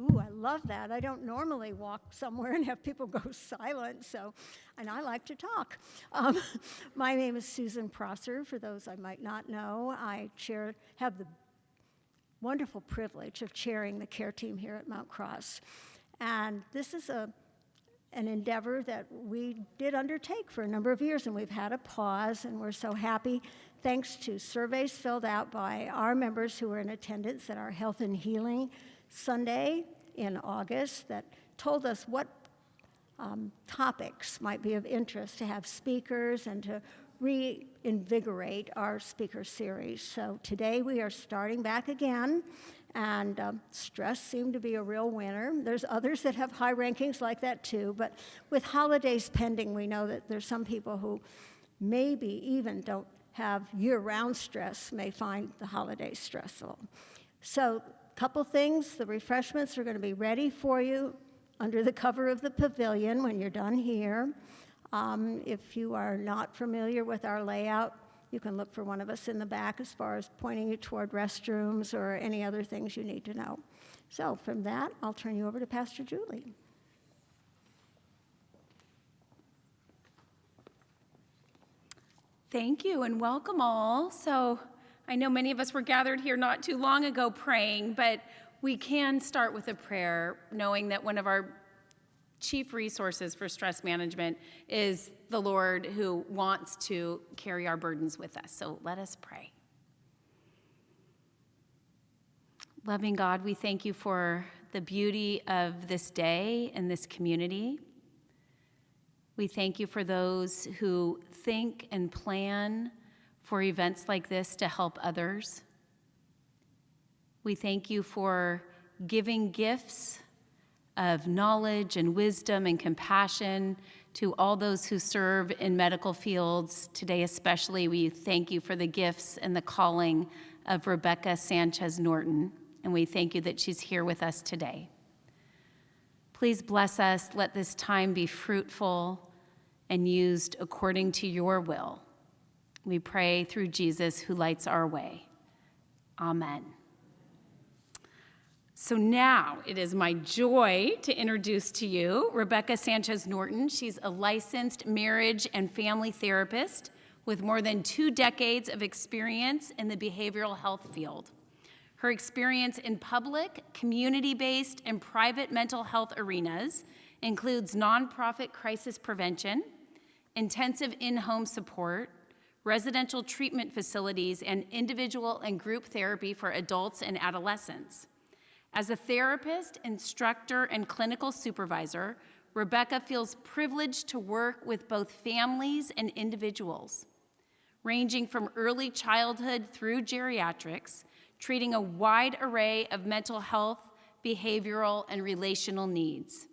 Ooh, I love that. I don't normally walk somewhere and have people go silent, and I like to talk. My name is Susan Prosser, for those I might not know. I have the wonderful privilege of chairing the care team here at Mount Cross. And this is an endeavor that we did undertake for a number of years, and we've had a pause, and we're so happy, thanks to surveys filled out by our members who were in attendance at our Health and Healing Sunday in August, that told us what topics might be of interest to have speakers and to reinvigorate our speaker series. So today we are starting back again, and stress seemed to be a real winner. There's others that have high rankings like that too, but with holidays pending, we know that there's some people who maybe even don't have year-round stress, may find the holidays stressful. So a couple things, the refreshments are going to be ready for you under the cover of the pavilion when you're done here. If you are not familiar with our layout, you can look for one of us in the back as far as pointing you toward restrooms or any other things you need to know. So from that, I'll turn you over to Pastor Julie. Thank you and welcome all. So I know many of us were gathered here not too long ago praying, but we can start with a prayer knowing that one of our chief resources for stress management is the Lord, who wants to carry our burdens with us. So let us pray. Loving God, we thank you for the beauty of this day and this community. We thank you for those who think and plan for events like this to help others. We thank you for giving gifts of knowledge and wisdom and compassion to all those who serve in medical fields. Today especially, we thank you for the gifts and the calling of Rebekah Norton, and we thank you that she's here with us today. Please bless us. Let this time be fruitful and used according to your will. We pray through Jesus, who lights our way. Amen. So now it is my joy to introduce to you Rebekah Norton. She's a licensed marriage and family therapist with more than 2 decades of experience in the behavioral health field. Her experience in public, community-based, and private mental health arenas includes nonprofit crisis prevention, intensive in-home support, residential treatment facilities, and individual and group therapy for adults and adolescents. As a therapist, instructor, and clinical supervisor, Rebekah feels privileged to work with both families and individuals, ranging from early childhood through geriatrics, treating a wide array of mental health, behavioral, and relational needs.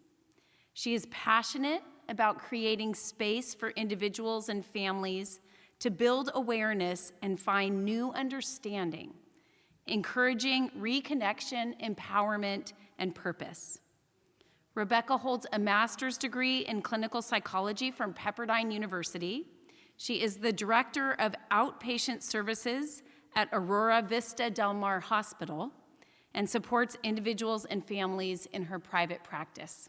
She is passionate about creating space for individuals and families to build awareness and find new understanding, encouraging reconnection, empowerment, and purpose. Rebekah holds a master's degree in clinical psychology from Pepperdine University. She is the director of outpatient services at Aurora Vista Del Mar Hospital and supports individuals and families in her private practice.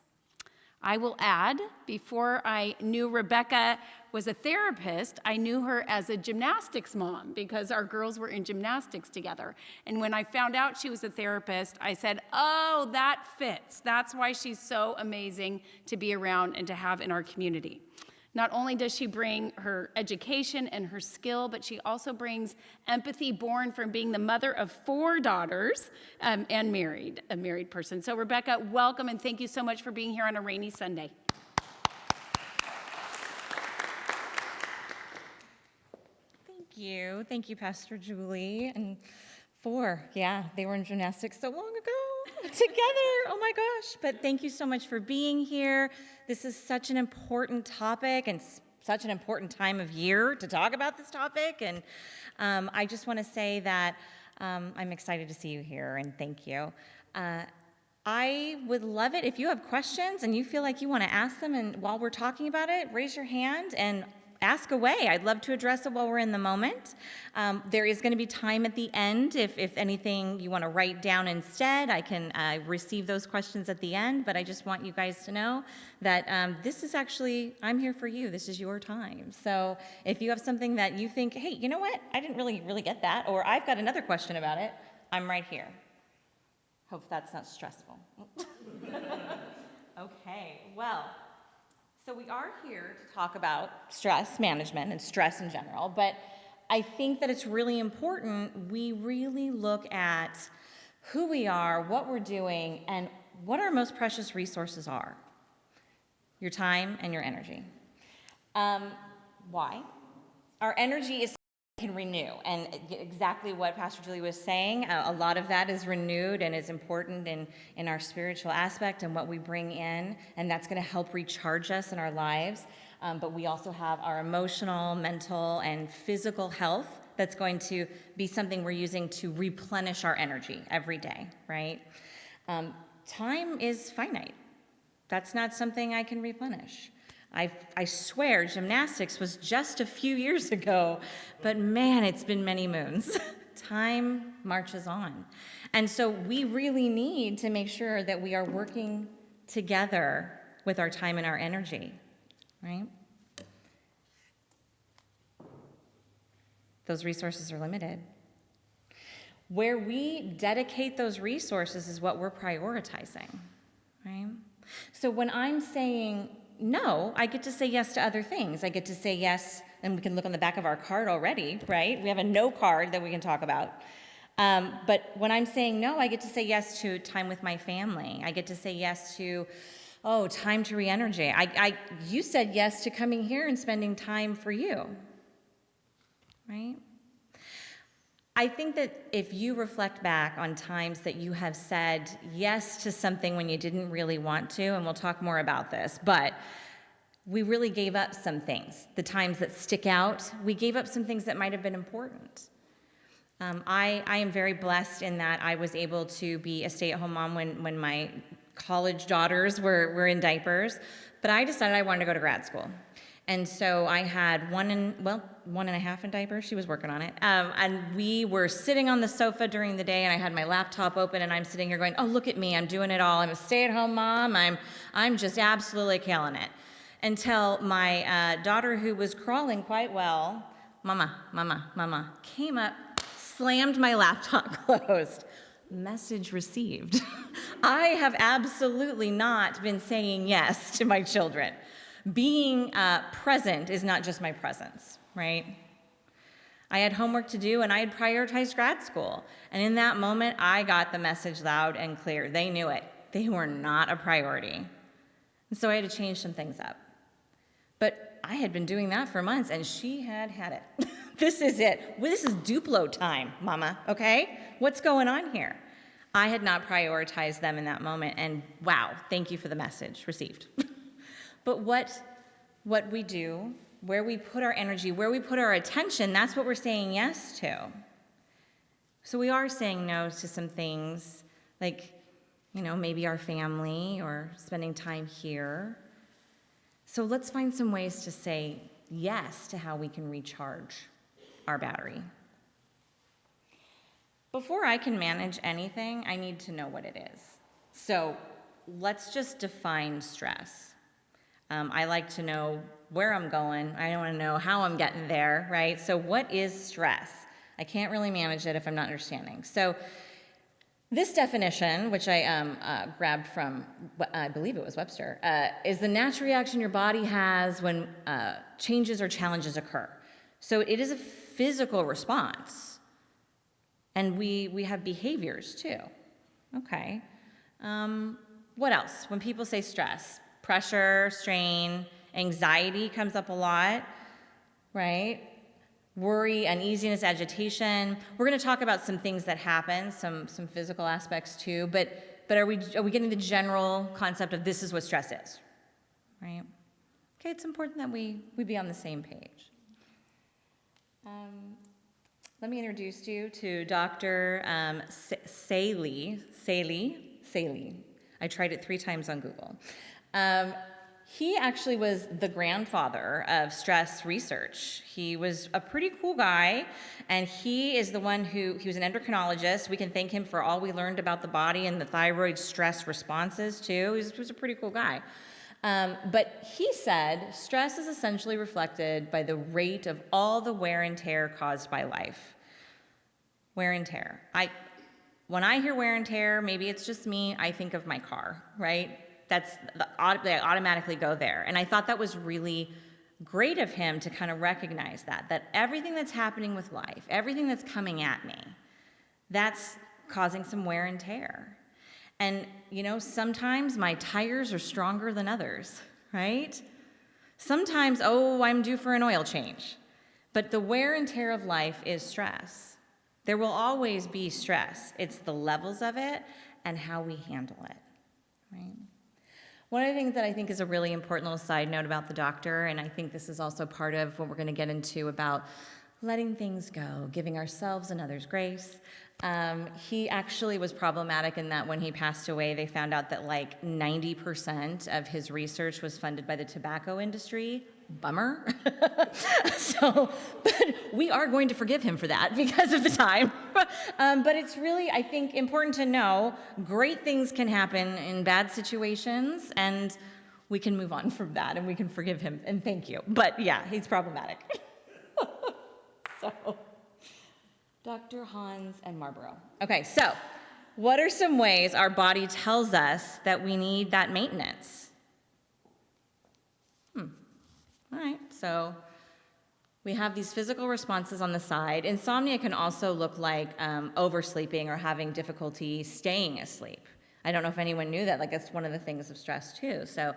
I will add, before I knew Rebekah was a therapist, I knew her as a gymnastics mom because our girls were in gymnastics together. And when I found out she was a therapist, I said, oh, that fits. That's why she's so amazing to be around and to have in our community. Not only does she bring her education and her skill, but she also brings empathy born from being the mother of 4 daughters and a married person. So Rebekah, welcome and thank you so much for being here on a rainy Sunday. Thank you, Pastor Julie. And 4, they were in gymnastics so long ago together. Oh my gosh. But thank you so much for being here. This is such an important topic and such an important time of year to talk about this topic. And I just want to say that I'm excited to see you here and thank you. I would love it if you have questions and you feel like you want to ask them, and while we're talking about it, raise your hand and ask away. I'd love to address it while we're in the moment. There is going to be time at the end. If anything you want to write down instead, I can receive those questions at the end, but I just want you guys to know that this is actually, I'm here for you. This is your time. So if you have something that you think, hey, you know what? I didn't really get that, or I've got another question about it, I'm right here. Hope that's not stressful. Okay, well, so we are here to talk about stress management and stress in general, but I think that it's really important we really look at who we are, what we're doing, and what our most precious resources are. Your time and your energy. Why? Our energy is can renew, and exactly what Pastor Julie was saying, a lot of that is renewed and is important in our spiritual aspect and what we bring in, and that's going to help recharge us in our lives. But we also have our emotional, mental, and physical health that's going to be something we're using to replenish our energy every day, right? Time is finite. That's not something I can replenish. I swear gymnastics was just a few years ago, but man, it's been many moons. Time marches on. And so we really need to make sure that we are working together with our time and our energy, right? Those resources are limited. Where we dedicate those resources is what we're prioritizing, right? So when I'm saying no, I get to say yes to other things. I get to say yes, and we can look on the back of our card already, right? We have a no card that we can talk about. But when I'm saying no, I get to say yes to time with my family. I get to say yes to, time to re-energy. You said yes to coming here and spending time for you, right? I think that if you reflect back on times that you have said yes to something when you didn't really want to, and we'll talk more about this, but we really gave up some things. The times that stick out, we gave up some things that might have been important. I am very blessed in that I was able to be a stay-at-home mom when my college daughters were in diapers, but I decided I wanted to go to grad school. And so I had one and a half in diapers. She was working on it. And we were sitting on the sofa during the day, and I had my laptop open, and I'm sitting here going, oh, look at me. I'm doing it all. I'm a stay-at-home mom. I'm just absolutely killing it. Until my daughter, who was crawling quite well, mama, came up, slammed my laptop closed. Message received. I have absolutely not been saying yes to my children. Being present is not just my presence, right? I had homework to do, and I had prioritized grad school. And in that moment, I got the message loud and clear. They knew it. They were not a priority. And so I had to change some things up. But I had been doing that for months, and she had it. This is it. This is Duplo time, mama, okay? What's going on here? I had not prioritized them in that moment, and wow, thank you for the message received. But what we do, where we put our energy, where we put our attention, that's what we're saying yes to. So we are saying no to some things, like, maybe our family or spending time here. So let's find some ways to say yes to how we can recharge our battery. Before I can manage anything, I need to know what it is. So let's just define stress. I like to know where I'm going. I want to know how I'm getting there, right? So what is stress? I can't really manage it if I'm not understanding. So this definition, which I grabbed from, I believe it was Webster, is the natural reaction your body has when changes or challenges occur. So it is a physical response. And we have behaviors too. Okay. What else? When people say stress, pressure, strain, anxiety comes up a lot, right? Worry, uneasiness, agitation. We're going to talk about some things that happen, some physical aspects too, but are we getting the general concept of this is what stress is, right? Okay, it's important that we be on the same page. Let me introduce you to Dr. Saley. I tried it 3 times on Google. He actually was the grandfather of stress research. He was a pretty cool guy, and he is the one he was an endocrinologist. We can thank him for all we learned about the body and the thyroid stress responses too. He was a pretty cool guy. But he said stress is essentially reflected by the rate of all the wear and tear caused by life. Wear and tear. When I hear wear and tear, maybe it's just me, I think of my car, right? I automatically go there. And I thought that was really great of him to kind of recognize that everything that's happening with life, everything that's coming at me, that's causing some wear and tear. And, sometimes my tires are stronger than others, right? Sometimes, I'm due for an oil change. But the wear and tear of life is stress. There will always be stress. It's the levels of it and how we handle it, right? One of the things that I think is a really important little side note about the doctor, and I think this is also part of what we're going to get into about letting things go, giving ourselves and others grace. He actually was problematic in that when he passed away, they found out that like 90% of his research was funded by the tobacco industry. Bummer. But we are going to forgive him for that because of the time. But it's really, I think, important to know great things can happen in bad situations, and we can move on from that, and we can forgive him, and thank you. But yeah, he's problematic. So, Dr. Hans and Marlboro. Okay, so what are some ways our body tells us that we need that maintenance? All right, so we have these physical responses on the side. Insomnia can also look like oversleeping or having difficulty staying asleep. I don't know if anyone knew that, like that's one of the things of stress too. So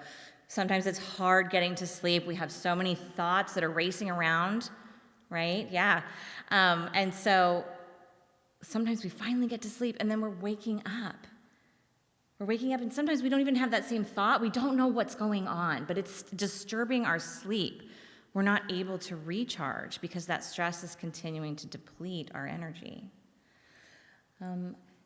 sometimes it's hard getting to sleep. We have so many thoughts that are racing around, right? Yeah. And so sometimes we finally get to sleep and then we're waking up. We're waking up and sometimes we don't even have that same thought. We don't know what's going on, but it's disturbing our sleep. We're not able to recharge because that stress is continuing to deplete our energy.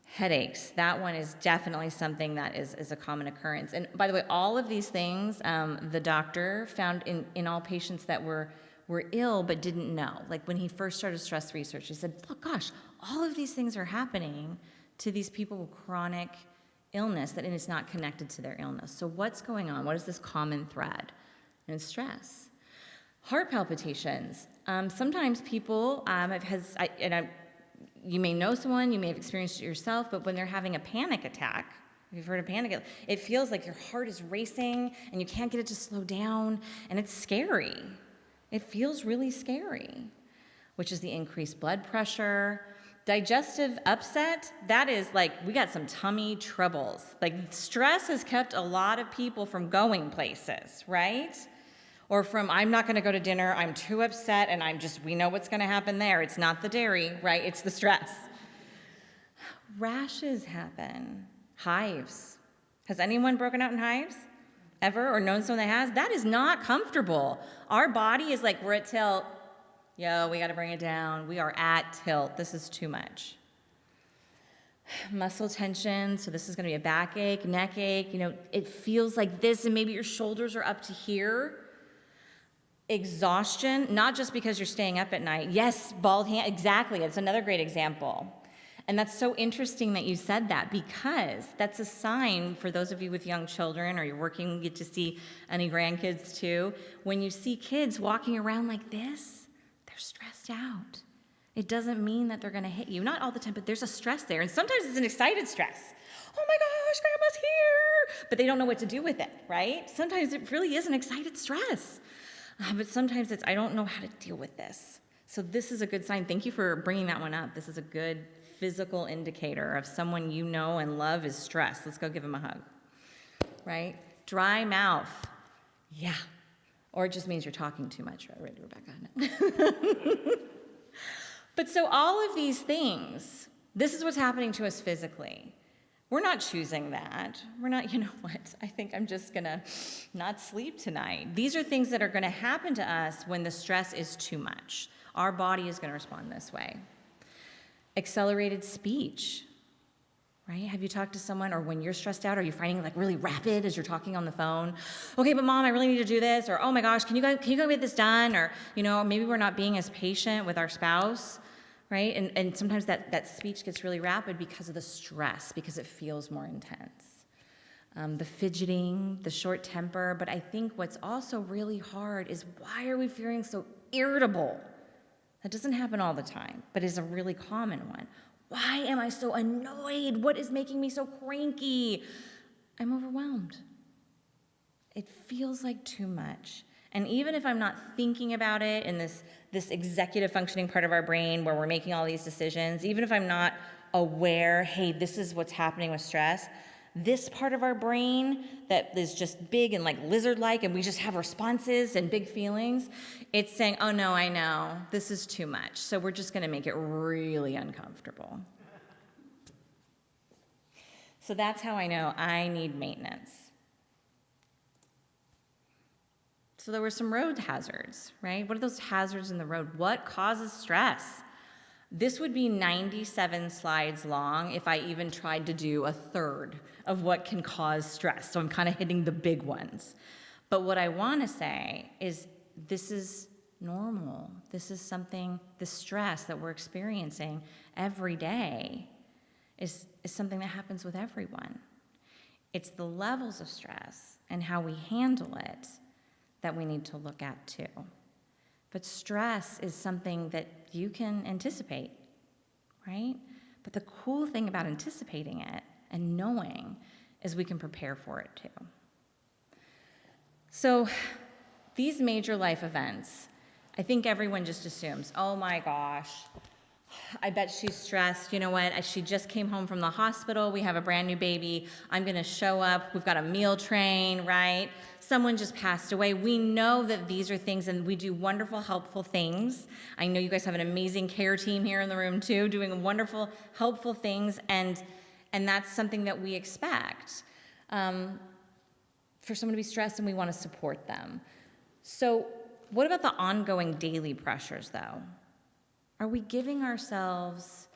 Headaches, that one is definitely something that is a common occurrence. And by the way, all of these things, the doctor found in all patients that were ill but didn't know. Like when he first started stress research, he said, look, gosh, all of these things are happening to these people with chronic illness that it's not connected to their illness. So what's going on? What is this common thread? And it's stress. Heart palpitations. Sometimes people you may know someone, you may have experienced it yourself, but when they're having a panic attack, if you've heard of panic, it feels like your heart is racing and you can't get it to slow down, and it's scary. It feels really scary, which is the increased blood pressure. Digestive upset, that is like, we got some tummy troubles. Like stress has kept a lot of people from going places, right? Or from, I'm not gonna go to dinner, I'm too upset, and we know what's gonna happen there. It's not the dairy, right? It's the stress. Rashes happen. Hives. Has anyone broken out in hives? Ever? Or known someone that has? That is not comfortable. Our body is like, we're at tilt. Yo, we got to bring it down. We are at tilt. This is too much. Muscle tension. So this is going to be a backache, neck ache. It feels like this, and maybe your shoulders are up to here. Exhaustion, not just because you're staying up at night. Yes, bald hand. Exactly. It's another great example. And that's so interesting that you said that, because that's a sign for those of you with young children, or you're working, you get to see any grandkids too. When you see kids walking around like this, they're stressed out. It doesn't mean that they're going to hit you. Not all the time, but there's a stress there. And sometimes it's an excited stress. Oh my gosh, grandma's here. But they don't know what to do with it, right? Sometimes it really is an excited stress. But sometimes it's, I don't know how to deal with this. So this is a good sign. Thank you for bringing that one up. This is a good physical indicator of someone you know and love is stressed. Let's go give them a hug, right? Dry mouth. Yeah. Or it just means you're talking too much, right, Rebecca? But so all of these things, this is what's happening to us physically. We're not choosing that. We're not, you know what, I think I'm just gonna not sleep tonight. These are things that are gonna happen to us when the stress is too much. Our body is gonna respond this way. Accelerated speech. right? Have you talked to someone, or when you're stressed out, are you finding like really rapid as you're talking on the phone? Okay, but mom, I really need to do this, or oh my gosh, can you go get this done? Or, maybe we're not being as patient with our spouse, right? And sometimes that speech gets really rapid because of the stress, because it feels more intense. The fidgeting, the short temper, but I think what's also really hard is, why are we feeling so irritable? That doesn't happen all the time, but is a really common one. Why am I so annoyed? What is making me so cranky? I'm overwhelmed. It feels like too much. And even if I'm not thinking about it in this executive functioning part of our brain where we're making all these decisions, even if I'm not aware, hey, this is what's happening with stress, this part of our brain that is just big and like lizard-like, and we just have responses and big feelings, it's saying, oh no, I know, this is too much. So we're just gonna make it really uncomfortable. So that's how I know I need maintenance. So there were some road hazards, right? What are those hazards in the road? What causes stress? This would be 97 slides long if I even tried to do a third of what can cause stress. So I'm kind of hitting the big ones. But what I want to say is this is normal. This is something, the stress that we're experiencing every day is something that happens with everyone. It's the levels of stress and how we handle it that we need to look at too. But stress is something that you can anticipate, right? But the cool thing about anticipating it and knowing is we can prepare for it too. So these major life events, I think everyone just assumes, oh my gosh, I bet she's stressed. You know what? She just came home from the hospital. We have a brand new baby. I'm going to show up. We've got a meal train, right? Someone just passed away. We know that these are things, and we do wonderful, helpful things. I know you guys have an amazing care team here in the room too, doing wonderful, helpful things, and that's something that we expect for someone to be stressed, and we want to support them. So what about the ongoing daily pressures, though? Are we giving ourselves,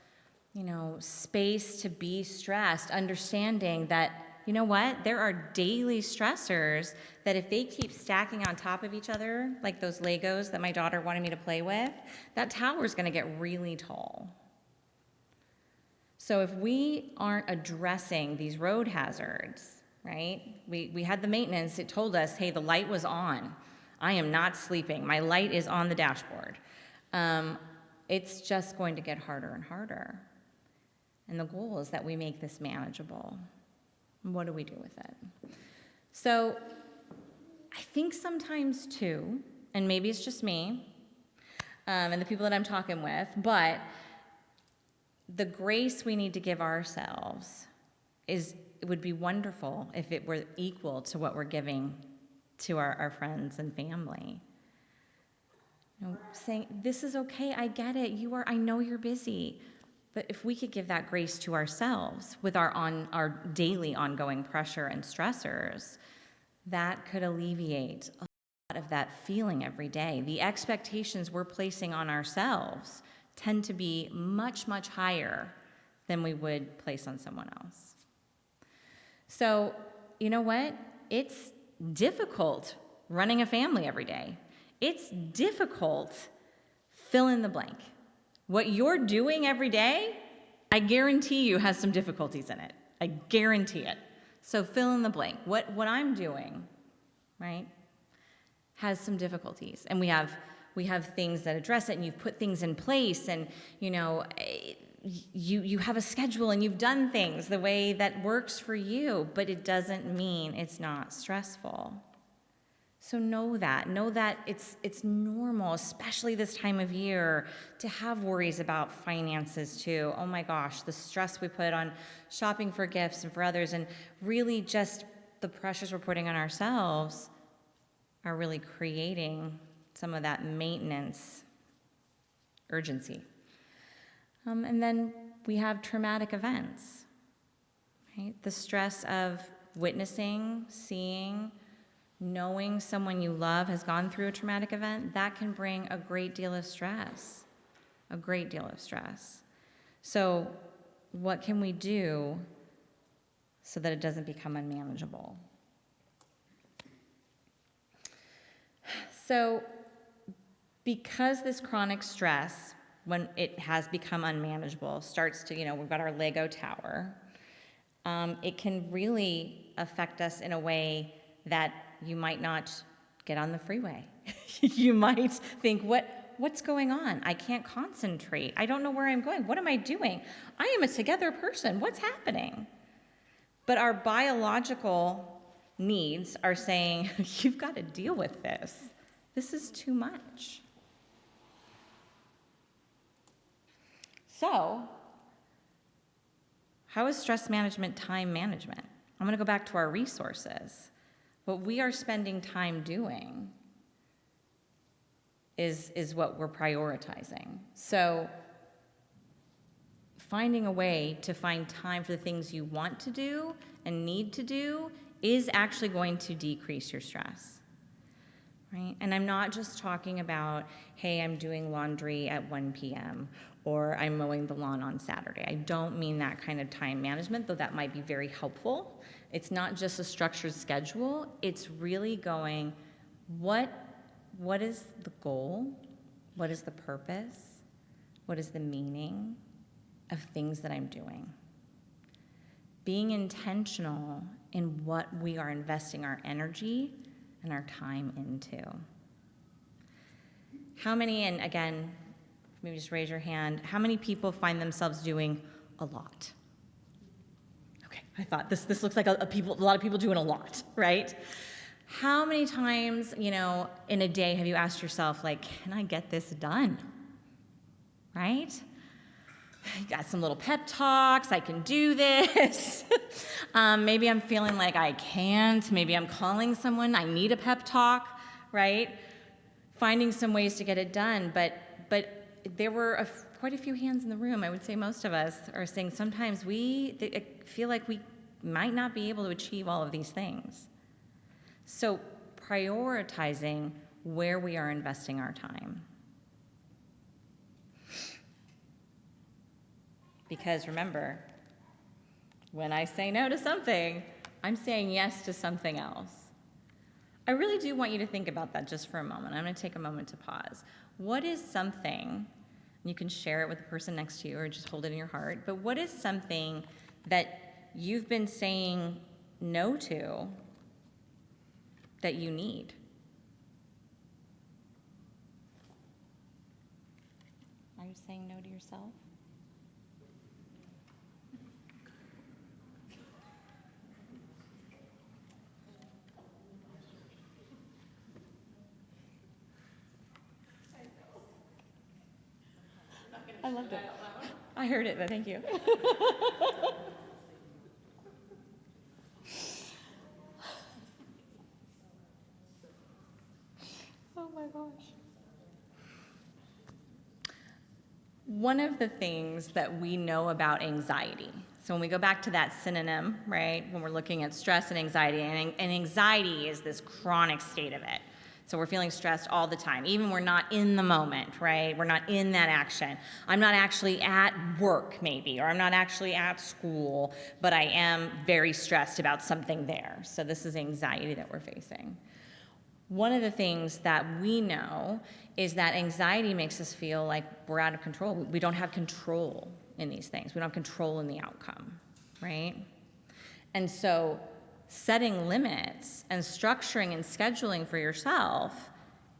space to be stressed, understanding that, you know what, there are daily stressors that if they keep stacking on top of each other, like those Legos that my daughter wanted me to play with, that tower is going to get really tall. So if we aren't addressing these road hazards, right, we had the maintenance, it told us, hey, the light was on. I am not sleeping. My light is on the dashboard. It's just going to get harder and harder. And the goal is that we make this manageable. What do we do with it? So I think sometimes too, and maybe it's just me and the people that I'm talking with, but the grace we need to give ourselves it would be wonderful if it were equal to what we're giving to our friends and family. Saying, this is okay, I get it, I know you're busy. But if we could give that grace to ourselves with our daily ongoing pressure and stressors, that could alleviate a lot of that feeling every day. The expectations we're placing on ourselves tend to be much, much higher than we would place on someone else. So, you know what? It's difficult running a family every day. It's difficult, fill in the blank. What you're doing every day, I guarantee you has some difficulties in it. I guarantee it. So fill in the blank. What I'm doing, right, has some difficulties. And we have things that address it, and you've put things in place, and you have a schedule, and you've done things the way that works for you, but it doesn't mean it's not stressful. So know that it's normal, especially this time of year, to have worries about finances too. Oh my gosh, the stress we put on shopping for gifts and for others, and really just the pressures we're putting on ourselves are really creating some of that maintenance urgency. And then we have traumatic events, right? The stress of witnessing, seeing, knowing someone you love has gone through a traumatic event, that can bring a great deal of stress, So what can we do so that it doesn't become unmanageable. So because this chronic stress, when it has become unmanageable, starts to, we've got our Lego tower, it can really affect us in a way that you might not get on the freeway. You might think, what's going on? I can't concentrate. I don't know where I'm going. What am I doing? I am a together person. What's happening? But our biological needs are saying, you've got to deal with this. This is too much. So, how is stress management time management? I'm going to go back to our resources. What we are spending time doing is what we're prioritizing. So, finding a way to find time for the things you want to do and need to do is actually going to decrease your stress. Right? And I'm not just talking about, hey, I'm doing laundry at 1 p.m. or I'm mowing the lawn on Saturday. I don't mean that kind of time management, though that might be very helpful. It's not just a structured schedule. It's really going, what is the goal? What is the purpose? What is the meaning of things that I'm doing? Being intentional in what we are investing our energy and our time into. How many, and again, maybe just raise your hand, how many people find themselves doing a lot? Okay, I thought this looks like a lot of people doing a lot, right? How many times, in a day have you asked yourself, like, can I get this done? Right? You got some little pep talks, I can do this. Maybe I'm feeling like I can't. Maybe I'm calling someone, I need a pep talk, right? Finding some ways to get it done. But there were quite a few hands in the room. I would say most of us are saying sometimes we feel like we might not be able to achieve all of these things. So prioritizing where we are investing our time. Because remember, when I say no to something, I'm saying yes to something else. I really do want you to think about that just for a moment. I'm going to take a moment to pause. What is something, you can share it with the person next to you or just hold it in your heart, but what is something that you've been saying no to that you need? Are you saying no to yourself? I loved it. I heard it, but thank you. Oh my gosh. One of the things that we know about anxiety, so when we go back to that synonym, right, when we're looking at stress and anxiety, and anxiety is this chronic state of it. So we're feeling stressed all the time, even we're not in the moment, right? We're not in that action. I'm not actually at work, maybe, or I'm not actually at school, but I am very stressed about something there. So this is anxiety that we're facing. One of the things that we know is that anxiety makes us feel like we're out of control. We don't have control in these things. We don't have control in the outcome, right? And so setting limits and structuring and scheduling for yourself,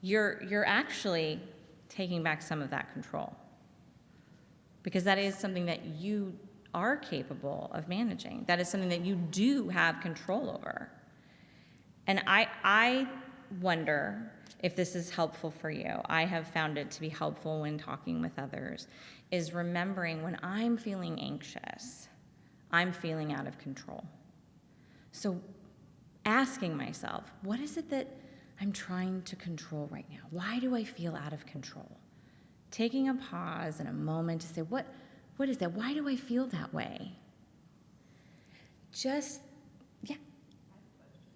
you're actually taking back some of that control. Because that is something that you are capable of managing. That is something that you do have control over. And I wonder if this is helpful for you. I have found it to be helpful when talking with others, is remembering when I'm feeling anxious, I'm feeling out of control. So asking myself, what is it that I'm trying to control right now? Why do I feel out of control? Taking a pause and a moment to say, what is that? Why do I feel that way? Yeah.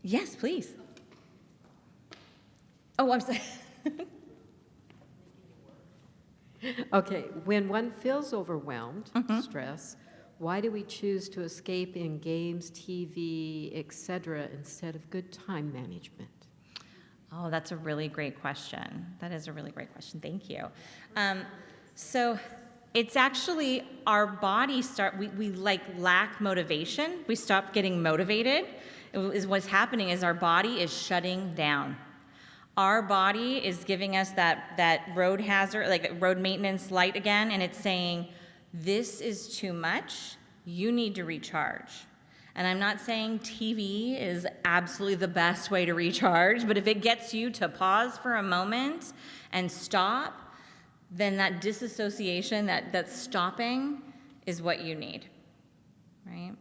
Yes, please. Oh, I'm sorry. Okay, when one feels overwhelmed, stress, why do we choose to escape in games, TV, etc., instead of good time management? Oh, that's a really great question. That is a really great question. Thank you. So it's actually our body we like lack motivation. We stop getting motivated. What's happening is our body is shutting down. Our body is giving us that road hazard, like road maintenance light again, and it's saying, this is too much, you need to recharge. And I'm not saying TV is absolutely the best way to recharge, but if it gets you to pause for a moment and stop, then that disassociation, that stopping is what you need, right?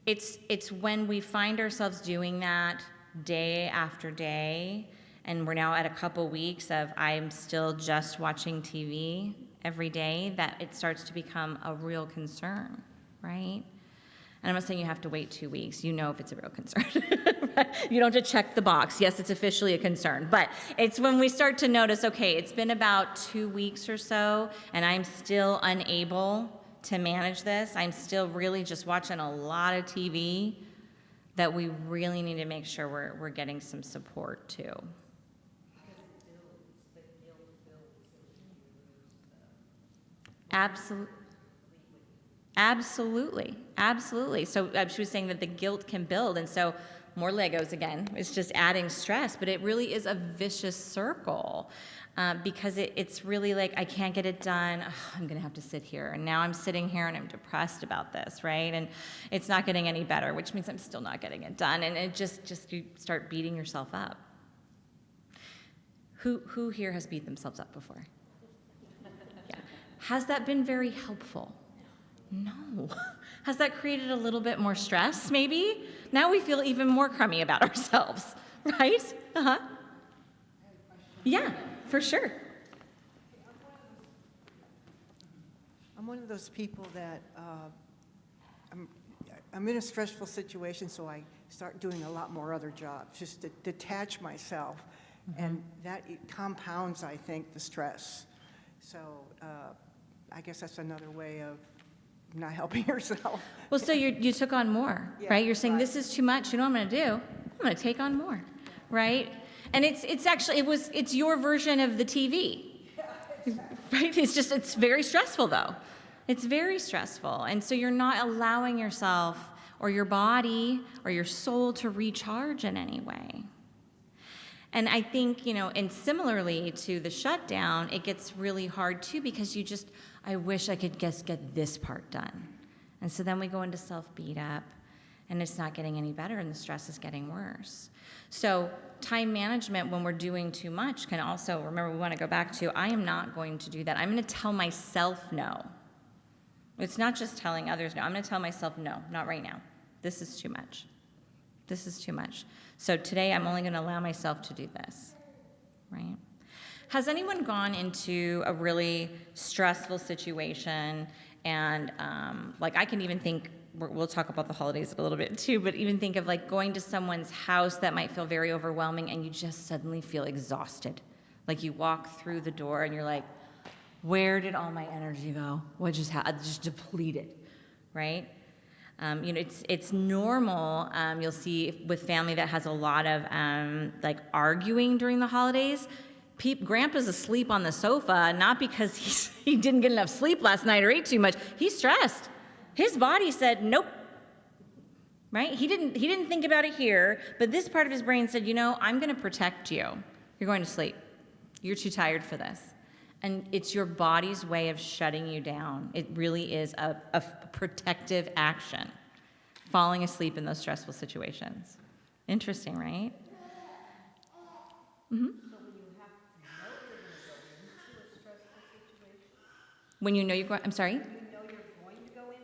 It's when we find ourselves doing that day after day, and we're now at a couple weeks of I'm still just watching TV every day, that it starts to become a real concern, right? And I'm not saying you have to wait 2 weeks. You know if it's a real concern. You don't have to check the box. Yes, it's officially a concern. But it's when we start to notice, okay, it's been about 2 weeks or so, and I'm still unable to manage this. I'm still really just watching a lot of TV, that we really need to make sure we're getting some support too. Absolutely. So she was saying that the guilt can build, and so more Legos again. It's just adding stress, but it really is a vicious circle because it's really like, I can't get it done. Ugh, I'm gonna have to sit here, and now I'm sitting here and I'm depressed about this, right? And it's not getting any better, which means I'm still not getting it done, and it just you start beating yourself up. Who here has beat themselves up before? Yeah. Has that been very helpful? No. Has that created a little bit more stress, maybe? Now we feel even more crummy about ourselves, right? Uh-huh. Yeah, for sure. I'm one of those people that I'm in a stressful situation, so I start doing a lot more other jobs, just to detach myself. And that it compounds, I think, the stress. So I guess that's another way of not helping yourself. Well, so you took on more, Yeah, right? You're saying, right. this is too much. You know what I'm going to do? I'm going to take on more, right? And it's actually, it's your version of the TV, right? It's very stressful, though. It's very stressful. And so you're not allowing yourself or your body or your soul to recharge in any way. And I think, and similarly to the shutdown, it gets really hard too, because I wish I could just get this part done. And so then we go into self-beat up, and it's not getting any better, and the stress is getting worse. So time management, when we're doing too much, can also, remember, we want to go back to, I am not going to do that. I'm going to tell myself no. It's not just telling others no. I'm going to tell myself no, not right now. This is too much. This is too much. So today I'm only going to allow myself to do this, right? Has anyone gone into a really stressful situation and I can even think, we'll talk about the holidays a little bit too, but even think of like going to someone's house that might feel very overwhelming and you just suddenly feel exhausted. Like you walk through the door and you're like, where did all my energy go? What just happened? Just depleted, right? It's normal. You'll see with family that has a lot of arguing during the holidays. Grandpa's asleep on the sofa, not because he didn't get enough sleep last night or ate too much. He's stressed. His body said nope. Right? He didn't think about it here, but this part of his brain said, I'm going to protect you. You're going to sleep. You're too tired for this. And it's your body's way of shutting you down. It really is a protective action, falling asleep in those stressful situations. Interesting, right? Mm-hmm. So when you know you're going, I'm sorry? You know you're going to go in?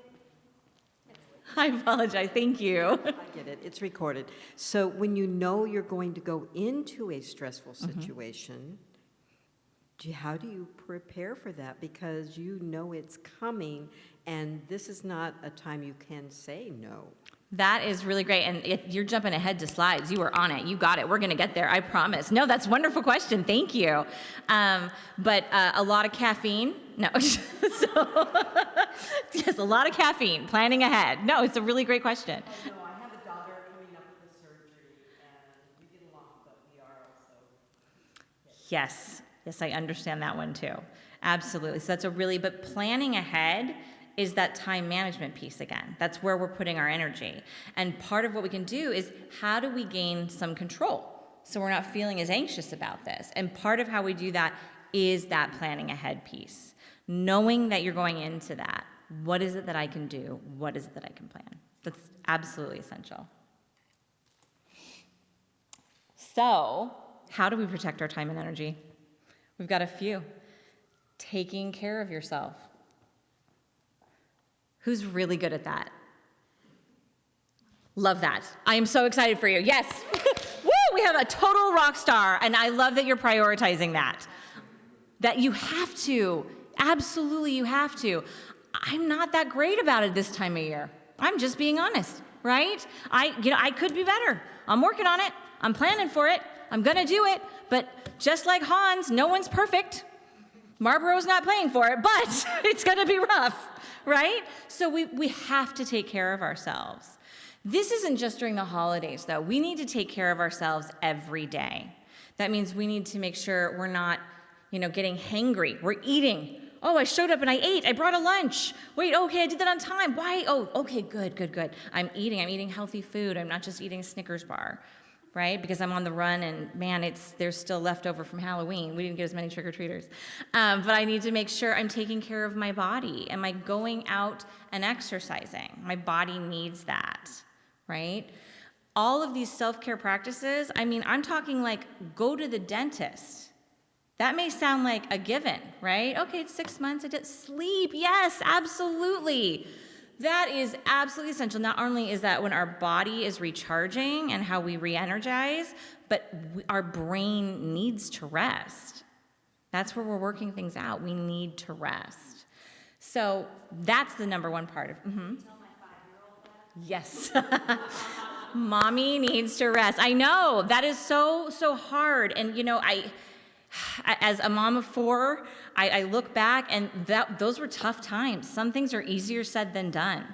I apologize. Thank you. I get it. It's recorded. So when you know you're going to go into a stressful situation, how do you prepare for that? Because you know it's coming, and this is not a time you can say no. That is really great. And if you're jumping ahead to slides, you are on it. You got it. We're going to get there. I promise. No, that's a wonderful question. Thank you. But a lot of caffeine. No. So, yes, a lot of caffeine. Planning ahead. No, it's a really great question. Oh, no, I have a daughter coming up with the surgery, and we get along, but we are also. Yes. Yes, I understand that one too. Absolutely. So that's but planning ahead is that time management piece again. That's where we're putting our energy. And part of what we can do is how do we gain some control so we're not feeling as anxious about this? And part of how we do that is that planning ahead piece. Knowing that you're going into that. What is it that I can do? What is it that I can plan? That's absolutely essential. So, how do we protect our time and energy? We've got a few. Taking care of yourself. Who's really good at that? Love that. I am so excited for you. Yes. Woo! We have a total rock star, and I love that you're prioritizing that. That you have to. Absolutely, you have to. I'm not that great about it this time of year. I'm just being honest, right? I could be better. I'm working on it. I'm planning for it. I'm gonna do it. But just like Hans, no one's perfect. Marlboro's not playing for it, but it's gonna be rough, right? So we have to take care of ourselves. This isn't just during the holidays, though. We need to take care of ourselves every day. That means we need to make sure we're not, getting hangry. We're eating. Oh, I showed up and I ate. I brought a lunch. Wait, okay, I did that on time. Why? Oh, okay, good. I'm eating healthy food. I'm not just eating a Snickers bar, right? Because I'm on the run and man, there's still leftover from Halloween. We didn't get as many trick-or-treaters. But I need to make sure I'm taking care of my body. Am I going out and exercising? My body needs that, right? All of these self-care practices, I'm talking like go to the dentist. That may sound like a given, right? Okay, it's 6 months. I did sleep. Yes, absolutely. That is absolutely essential. Not only is that when our body is recharging and how we re-energize, but our brain needs to rest. That's where we're working things out. We need to rest. So that's the number one part of. Mm-hmm. Tell my 5-year-old that. Yes. Mommy needs to rest. I know that is so hard, and as a mom of 4, I look back and those were tough times. Some things are easier said than done.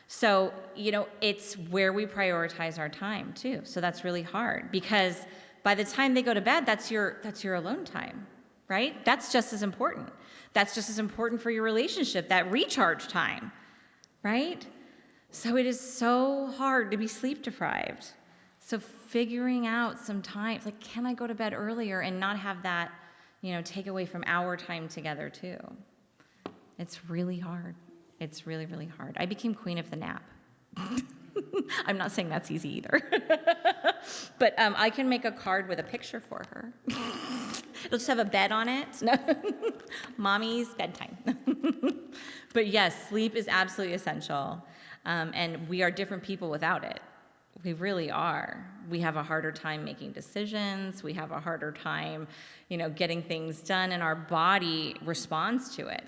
So, it's where we prioritize our time too. So that's really hard because by the time they go to bed, that's your alone time, right? That's just as important. That's just as important for your relationship, that recharge time, right? So it is so hard to be sleep deprived. So figuring out some time, like, can I go to bed earlier and not have that, take away from our time together too? It's really hard. It's really, really hard. I became queen of the nap. I'm not saying that's easy either. But I can make a card with a picture for her. It'll just have a bed on it. No. Mommy's bedtime. But yes, sleep is absolutely essential. And we are different people without it. We really are. We have a harder time making decisions. We have a harder time, getting things done, and our body responds to it.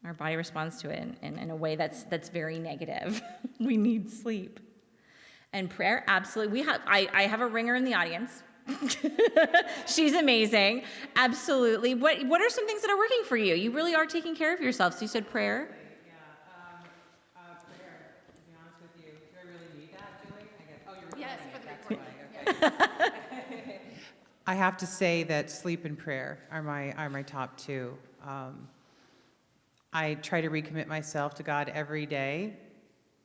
Our body responds to it in a way that's very negative. We need sleep. And prayer, absolutely. I have a ringer in the audience. She's amazing. Absolutely. What are some things that are working for you? You really are taking care of yourself. So you said prayer. I have to say that sleep and prayer are my top two. I try to recommit myself to God every day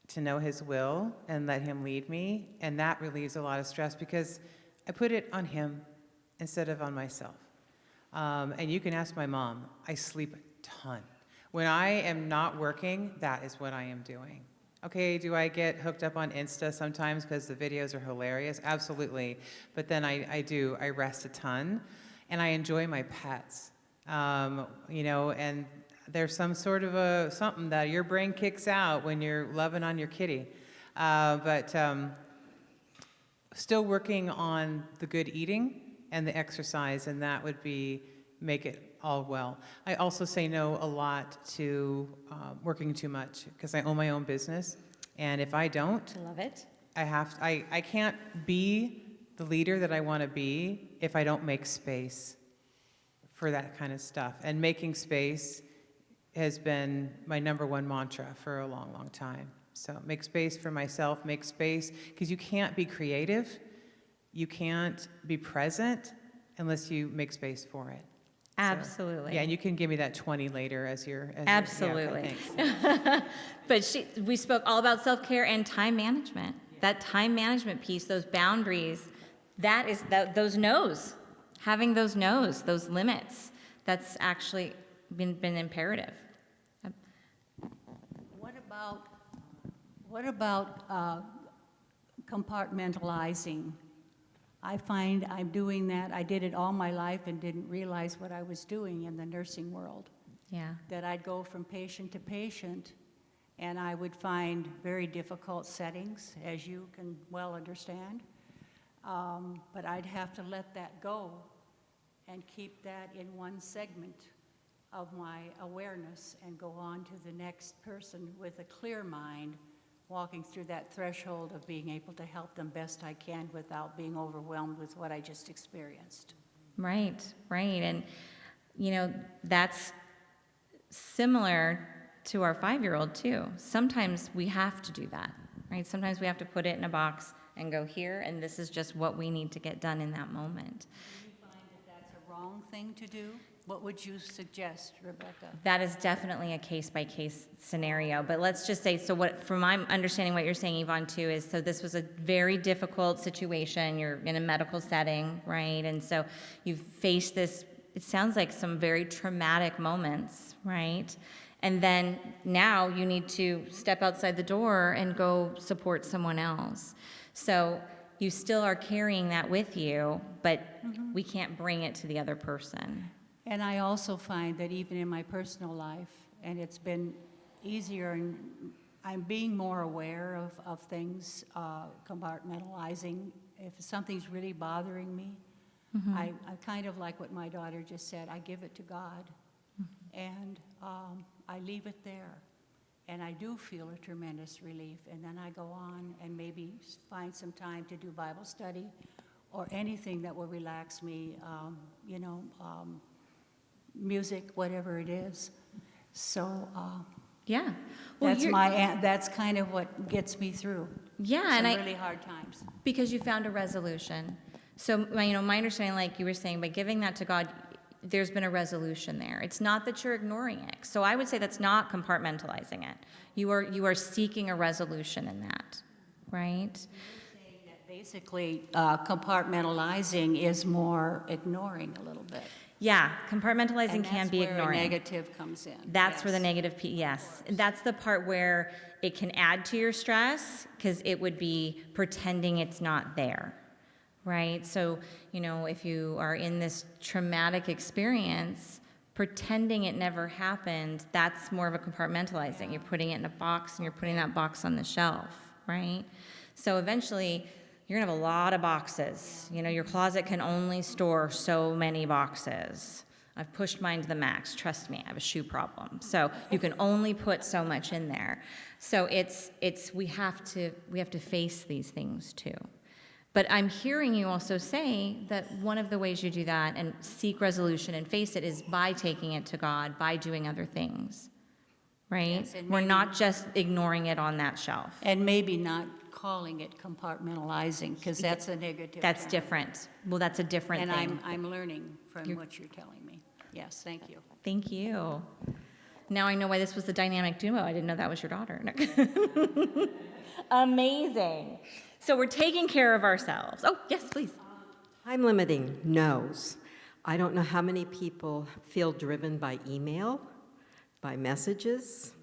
to know His will and let Him lead me, and that relieves a lot of stress because I put it on Him instead of on myself. And you can ask my mom, I sleep a ton. When I am not working, that is what I am doing. Okay, do I get hooked up on Insta sometimes because the videos are hilarious? Absolutely. But then I rest a ton, and I enjoy my pets. And there's some sort of something that your brain kicks out when you're loving on your kitty. But still working on the good eating and the exercise, and that would make it all well. I also say no a lot to working too much because I own my own business, And if I don't, I love it. I can't be the leader that I want to be if I don't make space for that kind of stuff. And making space has been my number one mantra for a long, long time. So make space for myself, make space, because you can't be creative, you can't be present unless you make space for it. So, Absolutely. yeah, and you can give me that 20 later as your. Absolutely. Yeah, okay, thanks. But we spoke all about self-care and time management. That time management piece, those boundaries, those no's, having those no's, those limits, that's actually been imperative. What about compartmentalizing? I find I'm doing that. I did it all my life and didn't realize what I was doing in the nursing world. Yeah. That I'd go from patient to patient, and I would find very difficult settings, as you can well understand. But I'd have to let that go and keep that in one segment of my awareness and go on to the next person with a clear mind, walking through that threshold of being able to help them best I can without being overwhelmed with what I just experienced. Right. And, that's similar to our 5-year-old too. Sometimes we have to do that, right? Sometimes we have to put it in a box and go here, and this is just what we need to get done in that moment. Do you find that that's a wrong thing to do? What would you suggest, Rebekah? That is definitely a case-by-case scenario, but let's just say, so what, from my understanding what you're saying, Yvonne, too, is so this was a very difficult situation. You're in a medical setting, right? And so you've faced this, it sounds like some very traumatic moments, right? And then now you need to step outside the door and go support someone else. So you still are carrying that with you, but we can't bring it to the other person. And I also find that even in my personal life, and it's been easier, and I'm being more aware of things, compartmentalizing. If something's really bothering me, I kind of like what my daughter just said, I give it to God, and I leave it there. And I do feel a tremendous relief, and then I go on and maybe find some time to do Bible study or anything that will relax me, music, whatever it is. So Yeah. Well, that's kind of what gets me through. Yeah, some and really hard times. because you found a resolution. So, my understanding, like you were saying, by giving that to God, there's been a resolution there. It's not that you're ignoring it. So I would say that's not compartmentalizing it. You are seeking a resolution in that, right? Basically, compartmentalizing is more ignoring a little bit. Yeah, compartmentalizing And can be that's where a ignoring. negative comes in. That's where the Yes. negative piece, yes. And that's the part where it can add to your stress because it would be pretending it's not there, right? So, if you are in this traumatic experience, pretending it never happened, that's more of a compartmentalizing. You're putting it in a box and you're putting that box on the shelf, right? So eventually, you're gonna have a lot of boxes. Your closet can only store so many boxes. I've pushed mine to the max. Trust me, I have a shoe problem. So you can only put so much in there. So we have to face these things too. But I'm hearing you also say that one of the ways you do that and seek resolution and face it is by taking it to God, by doing other things, right? Yes, and We're maybe- not just ignoring it on that shelf. And maybe not calling it compartmentalizing, because that's a negative That's term. different. Well, that's a different And thing. I'm learning from what you're telling me. Yes, thank you. Thank you. Now I know why this was the dynamic duo. I didn't know that was your daughter. Amazing. So we're taking care of ourselves. Oh, yes, please. Time limiting, no's. I don't know how many people feel driven by email, by messages,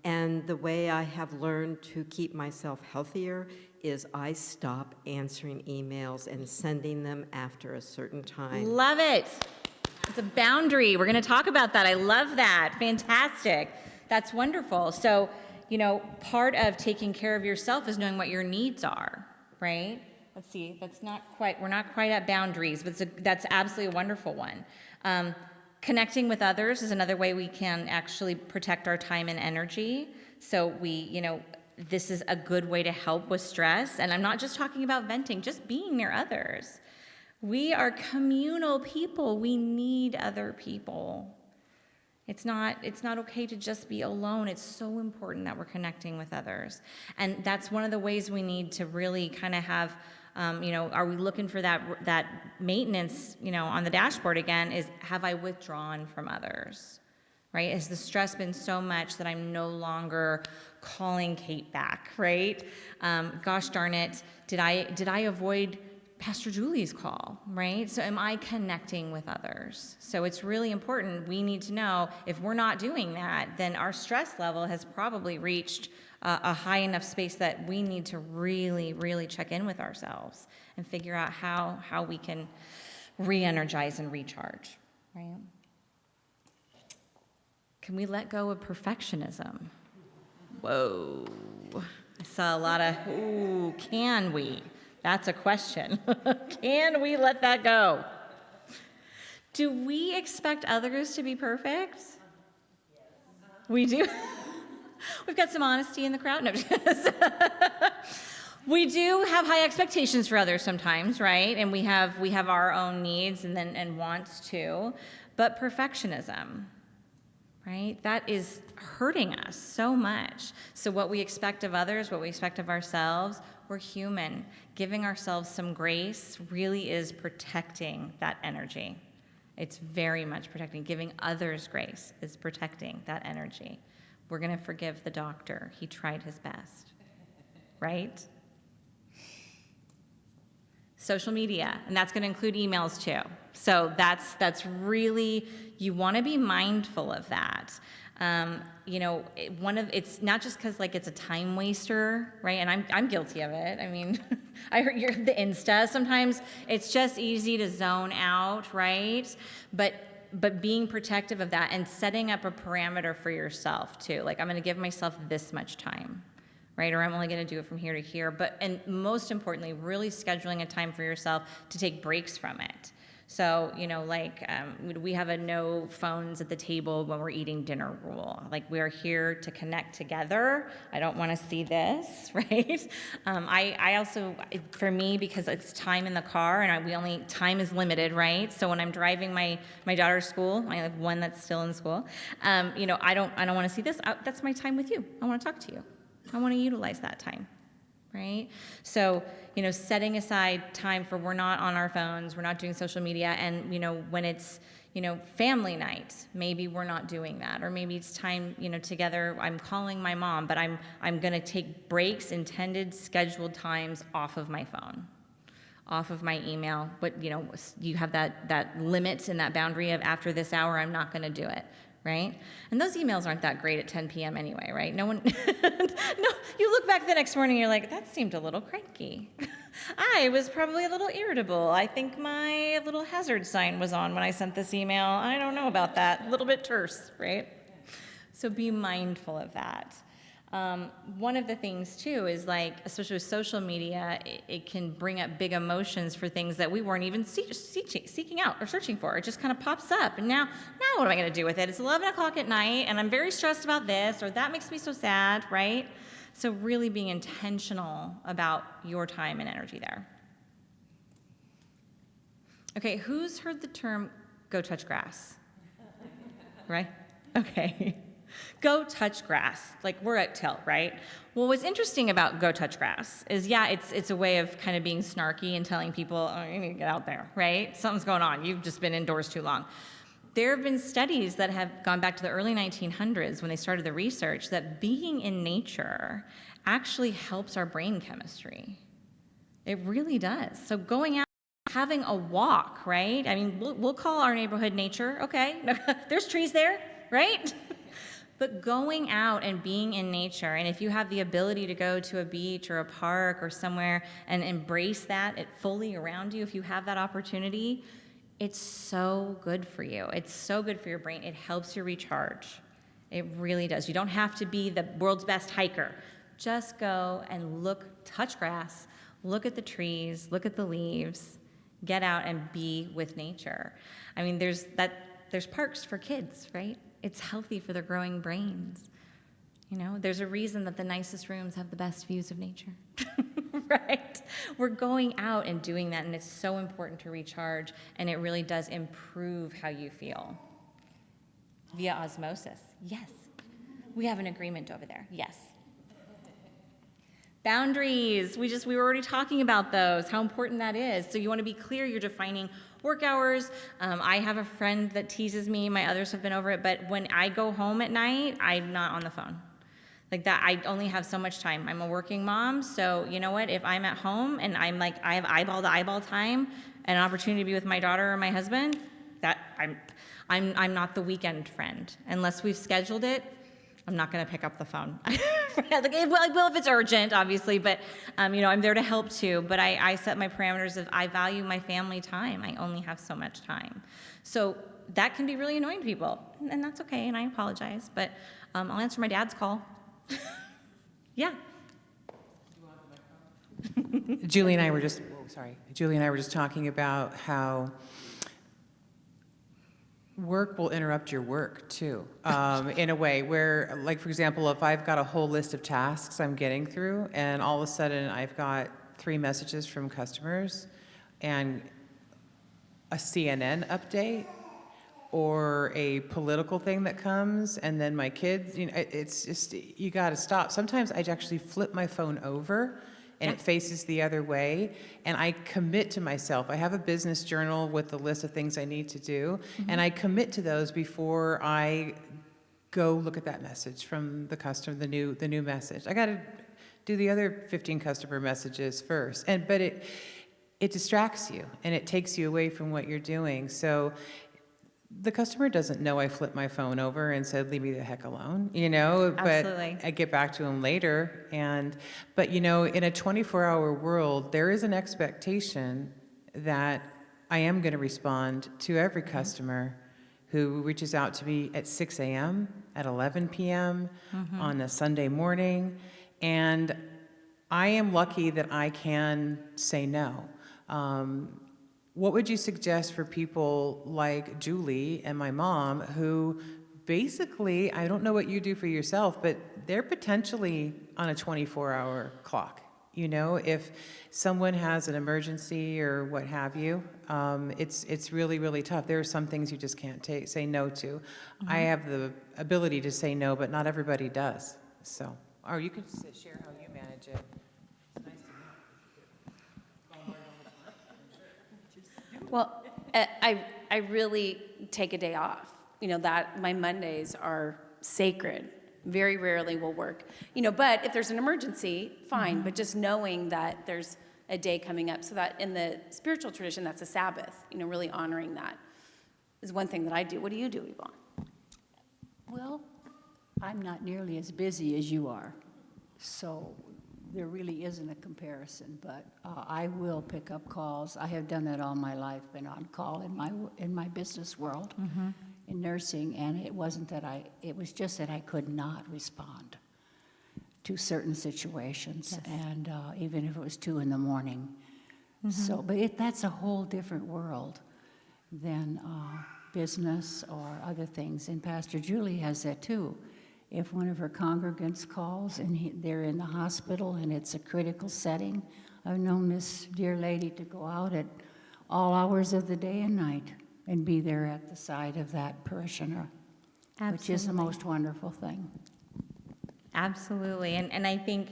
and the way I have learned to keep myself healthier is I stop answering emails and sending them after a certain time. Love it. It's a boundary. We're going to talk about that. I love that. Fantastic. That's wonderful. So, part of taking care of yourself is knowing what your needs are, right? Let's see. We're not quite at boundaries, but that's absolutely a wonderful one. Connecting with others is another way we can actually protect our time and energy. So this is a good way to help with stress. And I'm not just talking about venting, just being near others. We are communal people. We need other people. It's not okay to just be alone. It's so important that we're connecting with others. And that's one of the ways we need to really kind of have, are we looking for that maintenance, on the dashboard again, is have I withdrawn from others, right? Has the stress been so much that I'm no longer calling Kate back, right? Gosh darn it, did I avoid Pastor Julie's call, right? So am I connecting with others? So it's really important. We need to know if we're not doing that, then our stress level has probably reached a high enough space that we need to really, really check in with ourselves and figure out how we can re-energize and recharge, right? Can we let go of perfectionism? Whoa. I saw a lot of, ooh, can we? That's a question. Can we let that go? Do we expect others to be perfect? We do. We've got some honesty in the crowd. No. We do have high expectations for others sometimes, right? And we have our own needs and wants too. But perfectionism, right? That is hurting us so much. So what we expect of others, what we expect of ourselves, we're human. Giving ourselves some grace really is protecting that energy. It's very much protecting. Giving others grace is protecting that energy. We're going to forgive the doctor. He tried his best, right? Social media, and that's going to include emails too. So that's really, you want to be mindful of that. It's not just because like it's a time waster, right? And I'm guilty of it. I mean, I heard the Insta. Sometimes it's just easy to zone out, right? But being protective of that and setting up a parameter for yourself too. Like I'm going to give myself this much time, right? Or I'm only going to do it from here to here. And most importantly, really scheduling a time for yourself to take breaks from it. So, we have a no phones at the table when we're eating dinner rule. Like, we're here to connect together. I don't want to see this, right? I also, for me, because it's time in the car and time is limited, right? So when I'm driving my daughter's school, I have one that's still in school, I don't want to see this. That's my time with you. I want to talk to you. I want to utilize that time. Right? So, setting aside time for we're not on our phones, we're not doing social media, and, when it's, family night, maybe we're not doing that, or maybe it's time, together, I'm calling my mom, but I'm going to take breaks, intended, scheduled times off of my phone, off of my email, but, you have that limit and that boundary of after this hour, I'm not going to do it. Right? And those emails aren't that great at 10 p.m. anyway, right? No, you look back the next morning, you're like, that seemed a little cranky. I was probably a little irritable. I think my little hazard sign was on when I sent this email. I don't know about that. A little bit terse, right? So be mindful of that. One of the things too is especially with social media, it can bring up big emotions for things that we weren't even seeking out or searching for. It just kind of pops up, and now what am I going to do with it? It's 11 o'clock at night, and I'm very stressed about this, or that makes me so sad, right? So really being intentional about your time and energy there. Okay, who's heard the term "go touch grass"? Right? Okay. Go touch grass, like we're at tilt, right? Well, what's interesting about go touch grass is, it's a way of kind of being snarky and telling people, oh, you need to get out there, right? Something's going on. You've just been indoors too long. There have been studies that have gone back to the early 1900s when they started the research that being in nature actually helps our brain chemistry. It really does. So going out, having a walk, right? I mean, we'll call our neighborhood nature, okay? There's trees there, right? But going out and being in nature, and if you have the ability to go to a beach or a park or somewhere and embrace that fully around you, if you have that opportunity, it's so good for you. It's so good for your brain. It helps you recharge. It really does. You don't have to be the world's best hiker. Just go and touch grass, look at the trees, look at the leaves, get out and be with nature. I mean, there's parks for kids, right? It's healthy for their growing brains. You know, there's a reason that the nicest rooms have the best views of nature, right? We're going out and doing that, and it's so important to recharge, and it really does improve how you feel. Via osmosis, yes. We have an agreement over there, yes. Boundaries, we were already talking about those, how important that is. So you want to be clear, you're defining work hours. I have a friend that teases me, my others have been over it, but when I go home at night, I'm not on the phone. Like that, I only have so much time. I'm a working mom, so you know what, if I'm at home and I'm like, I have eyeball to eyeball time and an opportunity to be with my daughter or my husband, that I'm not the weekend friend. Unless we've scheduled it, I'm not gonna pick up the phone. Like, I will if it's urgent, obviously, but you know, I'm there to help too. But I set my parameters of I value my family time. I only have so much time. So that can be really annoying to people, and that's okay, and I apologize, but I'll answer my dad's call. Yeah. Julie and I were just talking about how work will interrupt your work too, in a way where, like, for example, if I've got a whole list of tasks I'm getting through and all of a sudden I've got 3 messages from customers and a CNN update or a political thing that comes, and then my kids, you know, it's just, you got to stop. Sometimes I actually flip my phone over and it faces the other way, and I commit to myself. I have a business journal with the list of things I need to do, and I commit to those before I go look at that message from the customer, the new message. I got to do the other 15 customer messages first, but it distracts you and it takes you away from what you're doing. So the customer doesn't know I flipped my phone over and said, leave me the heck alone, you know, Absolutely. but I get back to them later. But you know, in a 24-hour world, there is an expectation that I am going to respond to every customer who reaches out to me at 6 a.m., at 11 p.m., on a Sunday morning. And I am lucky that I can say no. What would you suggest for people like Julie and my mom who basically, I don't know what you do for yourself, but they're potentially on a 24-hour clock? You know, if someone has an emergency or what have you, it's really, really tough. There are some things you just can't say no to. I have the ability to say no, but not everybody does. So, or you could share how you manage it. Well, I really take a day off. You know, that my Mondays are sacred. Very rarely will work. You know, but if there's an emergency, fine. But just knowing that there's a day coming up, so that in the spiritual tradition, that's a Sabbath. You know, really honoring that is one thing that I do. What do you do, Yvonne? Well, I'm not nearly as busy as you are, so there really isn't a comparison, but I will pick up calls. I have done that all my life, been on call in my business world, in nursing, and it wasn't that it was just that I could not respond to certain situations, and even if it was 2 a.m. So, but that's a whole different world than business or other things, and Pastor Julie has that too. If one of her congregants calls and they're in the hospital and it's a critical setting, I've known this dear lady to go out at all hours of the day and night and be there at the side of that parishioner, which is the most wonderful thing. Absolutely. And I think,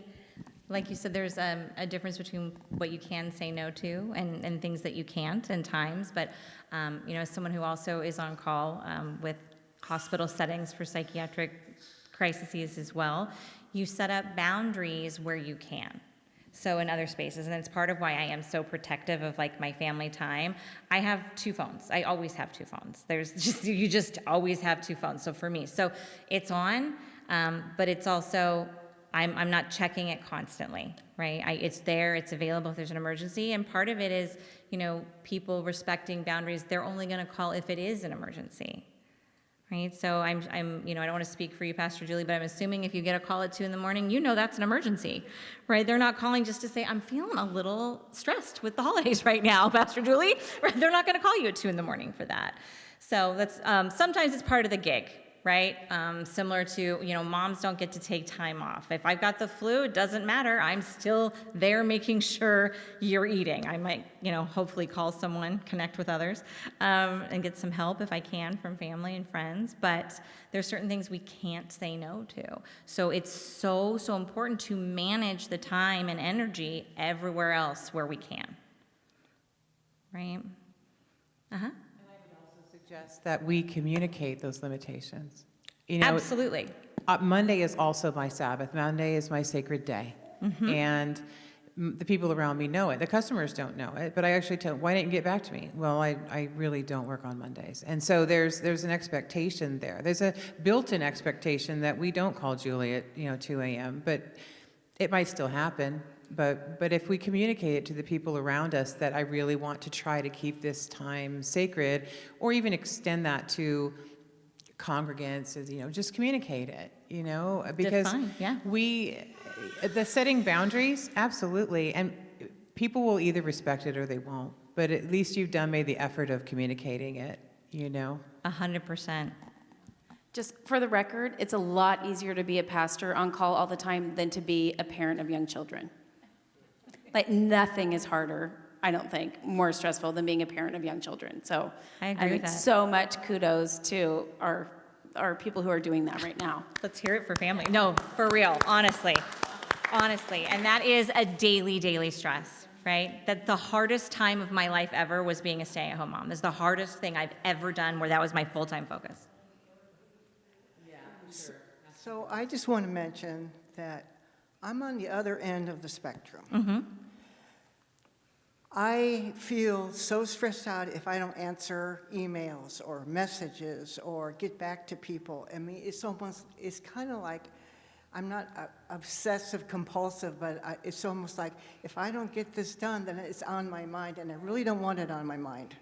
like you said, there's a difference between what you can say no to and things that you can't and times. But, you know, as someone who also is on call with hospital settings for psychiatric crises as well, you set up boundaries where you can. So in other spaces, and it's part of why I am so protective of like my family time. I have 2 phones. I always have 2 phones. You just always have 2 phones. So for me, so it's on, but it's also, I'm not checking it constantly, right? It's there, it's available if there's an emergency. And part of it is, you know, people respecting boundaries. They're only going to call if it is an emergency. Right, so I'm, you know, I don't want to speak for you, Pastor Julie, but I'm assuming if you get a call at 2 a.m, you know that's an emergency, right? They're not calling just to say, I'm feeling a little stressed with the holidays right now, Pastor Julie. Right? They're not going to call you at 2 a.m. for that. So that's, sometimes it's part of the gig, right? Similar to, moms don't get to take time off. If I've got the flu, it doesn't matter. I'm still there making sure you're eating. I might, hopefully call someone, connect with others, and get some help if I can from family and friends. But there's certain things we can't say no to. So it's so, so important to manage the time and energy everywhere else where we can. Right? Uh-huh. Suggest that we communicate those limitations. Absolutely. Monday is also my Sabbath. Monday is my sacred day. And the people around me know it. The customers don't know it, but I actually tell them, why didn't you get back to me? Well, I really don't work on Mondays. And so there's an expectation there. There's a built-in expectation that we don't call Julie at 2 a.m., but it might still happen. But if we communicate it to the people around us that I really want to try to keep this time sacred, or even extend that to congregants, just communicate it, because Define, yeah. the setting boundaries, absolutely, and people will either respect it or they won't, but at least you've made the effort of communicating it, 100%. Just for the record, it's a lot easier to be a pastor on call all the time than to be a parent of young children. Like, nothing is harder, I don't think, more stressful than being a parent of young children. So I agree with that. So much kudos to our people who are doing that right now. Let's hear it for family. No, for real, honestly. And that is a daily stress, right? That the hardest time of my life ever was being a stay-at-home mom. This is the hardest thing I've ever done where that was my full-time focus. So I just want to mention that I'm on the other end of the spectrum. I feel so stressed out if I don't answer emails or messages or get back to people. I mean, it's kind of like, I'm not obsessive compulsive, but it's almost like if I don't get this done, then it's on my mind, and I really don't want it on my mind.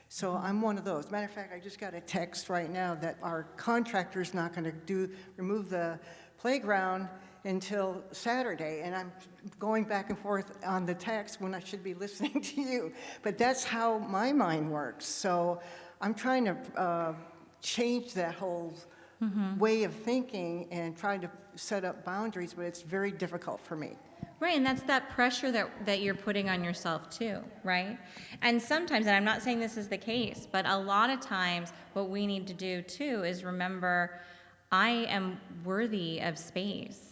So I'm one of those. Matter of fact, I just got a text right now that our contractor's not going to remove the playground until Saturday, and I'm going back and forth on the text when I should be listening to you. But that's how my mind works. So I'm trying to change that whole way of thinking and trying to set up boundaries, but it's very difficult for me. Right, and that's that pressure that you're putting on yourself too, right? And sometimes, and I'm not saying this is the case, but a lot of times what we need to do too is remember, I am worthy of space.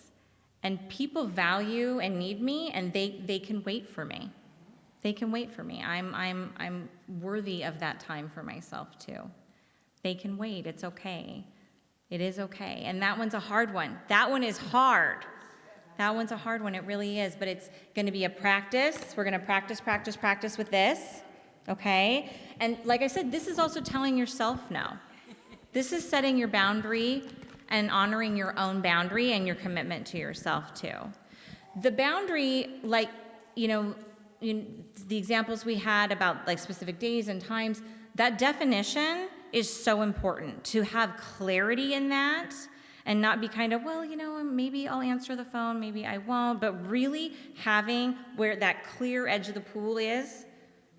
And people value and need me, and they can wait for me. They can wait for me. I'm worthy of that time for myself too. They can wait, it's okay. It is okay. And that one's a hard one. That one is hard. That one's a hard one, it really is, but it's gonna be a practice. We're gonna practice with this, okay? And like I said, this is also telling yourself no. This is setting your boundary and honoring your own boundary and your commitment to yourself too. The boundary, like, the examples we had about like specific days and times, that definition is so important to have clarity in that. And not be kind of, maybe I'll answer the phone, maybe I won't, but really having where that clear edge of the pool is,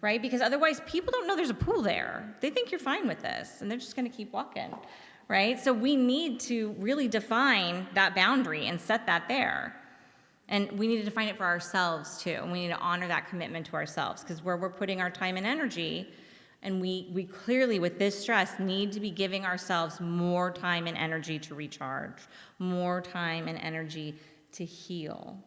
right? Because otherwise people don't know there's a pool there. They think you're fine with this, and they're just gonna keep walking, right? So we need to really define that boundary and set that there. And we need to define it for ourselves too, and we need to honor that commitment to ourselves, because where we're putting our time and energy, and we clearly, with this stress, need to be giving ourselves more time and energy to recharge, more time and energy to heal.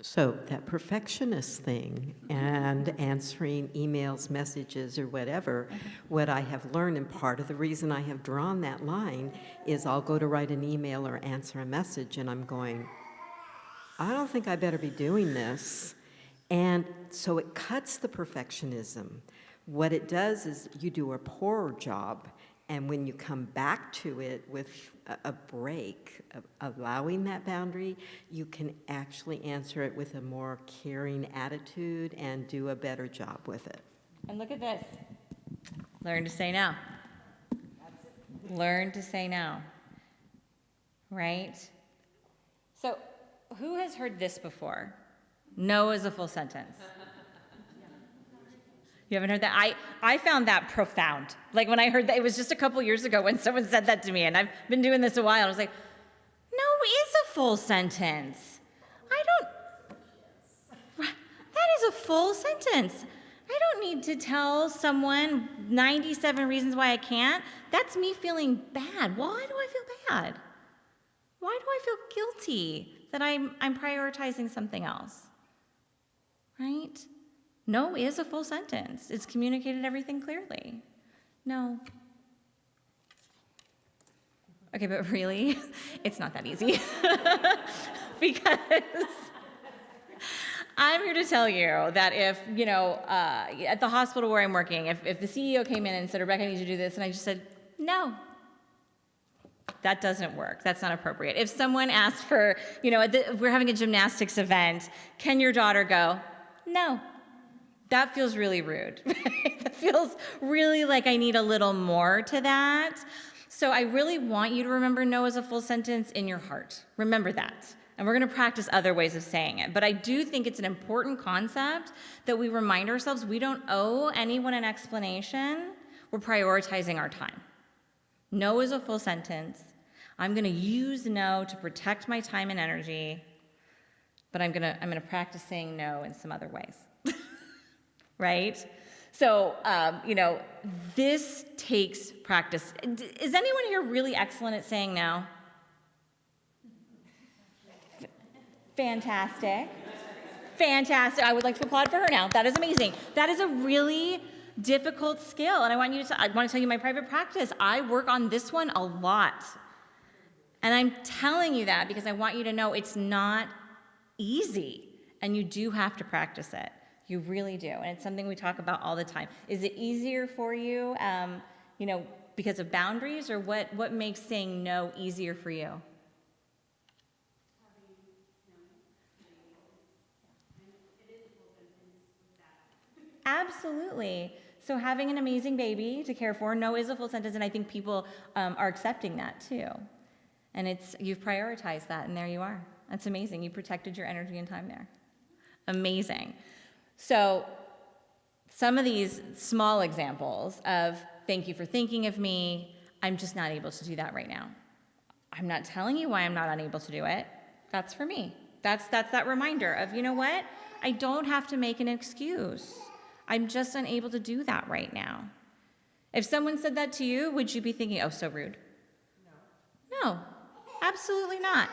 So that perfectionist thing and answering emails, messages, or whatever, what I have learned, and part of the reason I have drawn that line is I'll go to write an email or answer a message, and I'm going, I don't think I better be doing this. And so it cuts the perfectionism. What it does is you do a poorer job, and when you come back to it with a break, allowing that boundary, you can actually answer it with a more caring attitude and do a better job with it. And look at this. Learn to say no. Learn to say no. Right? So, who has heard this before? No is a full sentence. You haven't heard that? I found that profound. Like when I heard that, it was just a couple years ago when someone said that to me, and I've been doing this a while. I was like, no is a full sentence. That is a full sentence. I don't need to tell someone 97 reasons why I can't. That's me feeling bad. Why do I feel bad? Why do I feel guilty that I'm prioritizing something else? Right? No is a full sentence. It's communicated everything clearly. No. Okay, but really, it's not that easy. Because I'm here to tell you that if, at the hospital where I'm working, if the CEO came in and said, Rebekah, I need you to do this, and I just said, no, that doesn't work. That's not appropriate. If someone asked for, we're having a gymnastics event, can your daughter go? No. That feels really rude. That feels really like I need a little more to that. So I really want you to remember no as a full sentence in your heart. Remember that. And we're going to practice other ways of saying it. But I do think it's an important concept that we remind ourselves we don't owe anyone an explanation. We're prioritizing our time. No is a full sentence. I'm going to use no to protect my time and energy, but I'm going to practice saying no in some other ways. Right? So, this takes practice. Is anyone here really excellent at saying no? Fantastic. Fantastic. I would like to applaud for her now. That is amazing. That is a really difficult skill. And I want to tell you my private practice. I work on this one a lot. And I'm telling you that because I want you to know it's not easy. And you do have to practice it. You really do. And it's something we talk about all the time. Is it easier for you, because of boundaries, or what makes saying no easier for you? Absolutely. So having an amazing baby to care for, no is a full sentence, and I think people are accepting that too. And you've prioritized that, and there you are. That's amazing. You protected your energy and time there. Amazing. So some of these small examples of thank you for thinking of me, I'm just not able to do that right now. I'm not telling you why I'm not unable to do it. That's for me. That's that reminder of, you know what? I don't have to make an excuse. I'm just unable to do that right now. If someone said that to you, would you be thinking, oh, so rude? No, absolutely not.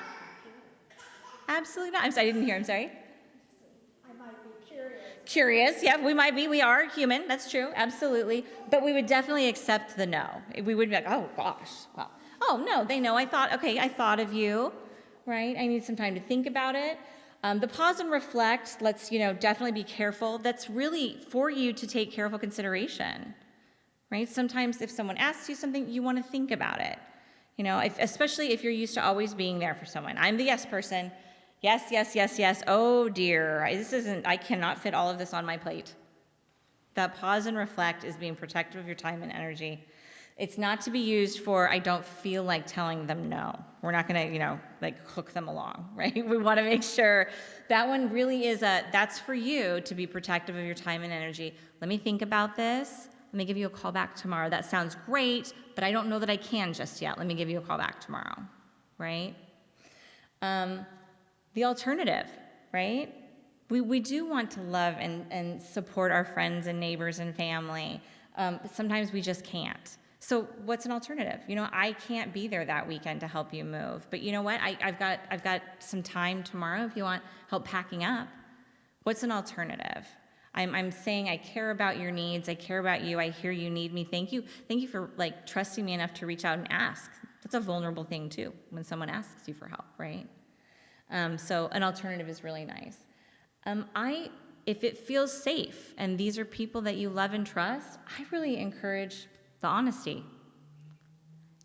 Absolutely not. I didn't hear, I'm sorry. I might be curious. Curious, yeah, we might be. We are human, that's true, absolutely. But we would definitely accept the no. We would be like, oh, gosh, well, oh, no, they know I thought of you, right? I need some time to think about it. The pause and reflect, let's, definitely be careful. That's really for you to take careful consideration, right? Sometimes if someone asks you something, you want to think about it. Especially if you're used to always being there for someone. I'm the yes person. Yes, yes, yes, yes. Oh dear, I cannot fit all of this on my plate. That pause and reflect is being protective of your time and energy. It's not to be used for, I don't feel like telling them no. We're not gonna, hook them along, right? We wanna make sure that one really is that's for you to be protective of your time and energy. Let me think about this. Let me give you a call back tomorrow. That sounds great, but I don't know that I can just yet. Let me give you a call back tomorrow, right? The alternative, right? We do want to love and support our friends and neighbors and family, but sometimes we just can't. So what's an alternative? I can't be there that weekend to help you move, but you know what? I've got some time tomorrow if you want help packing up. What's an alternative? I'm saying I care about your needs. I care about you. I hear you need me. Thank you for trusting me enough to reach out and ask. That's a vulnerable thing too when someone asks you for help, right? So an alternative is really nice. If it feels safe and these are people that you love and trust, I really encourage the honesty.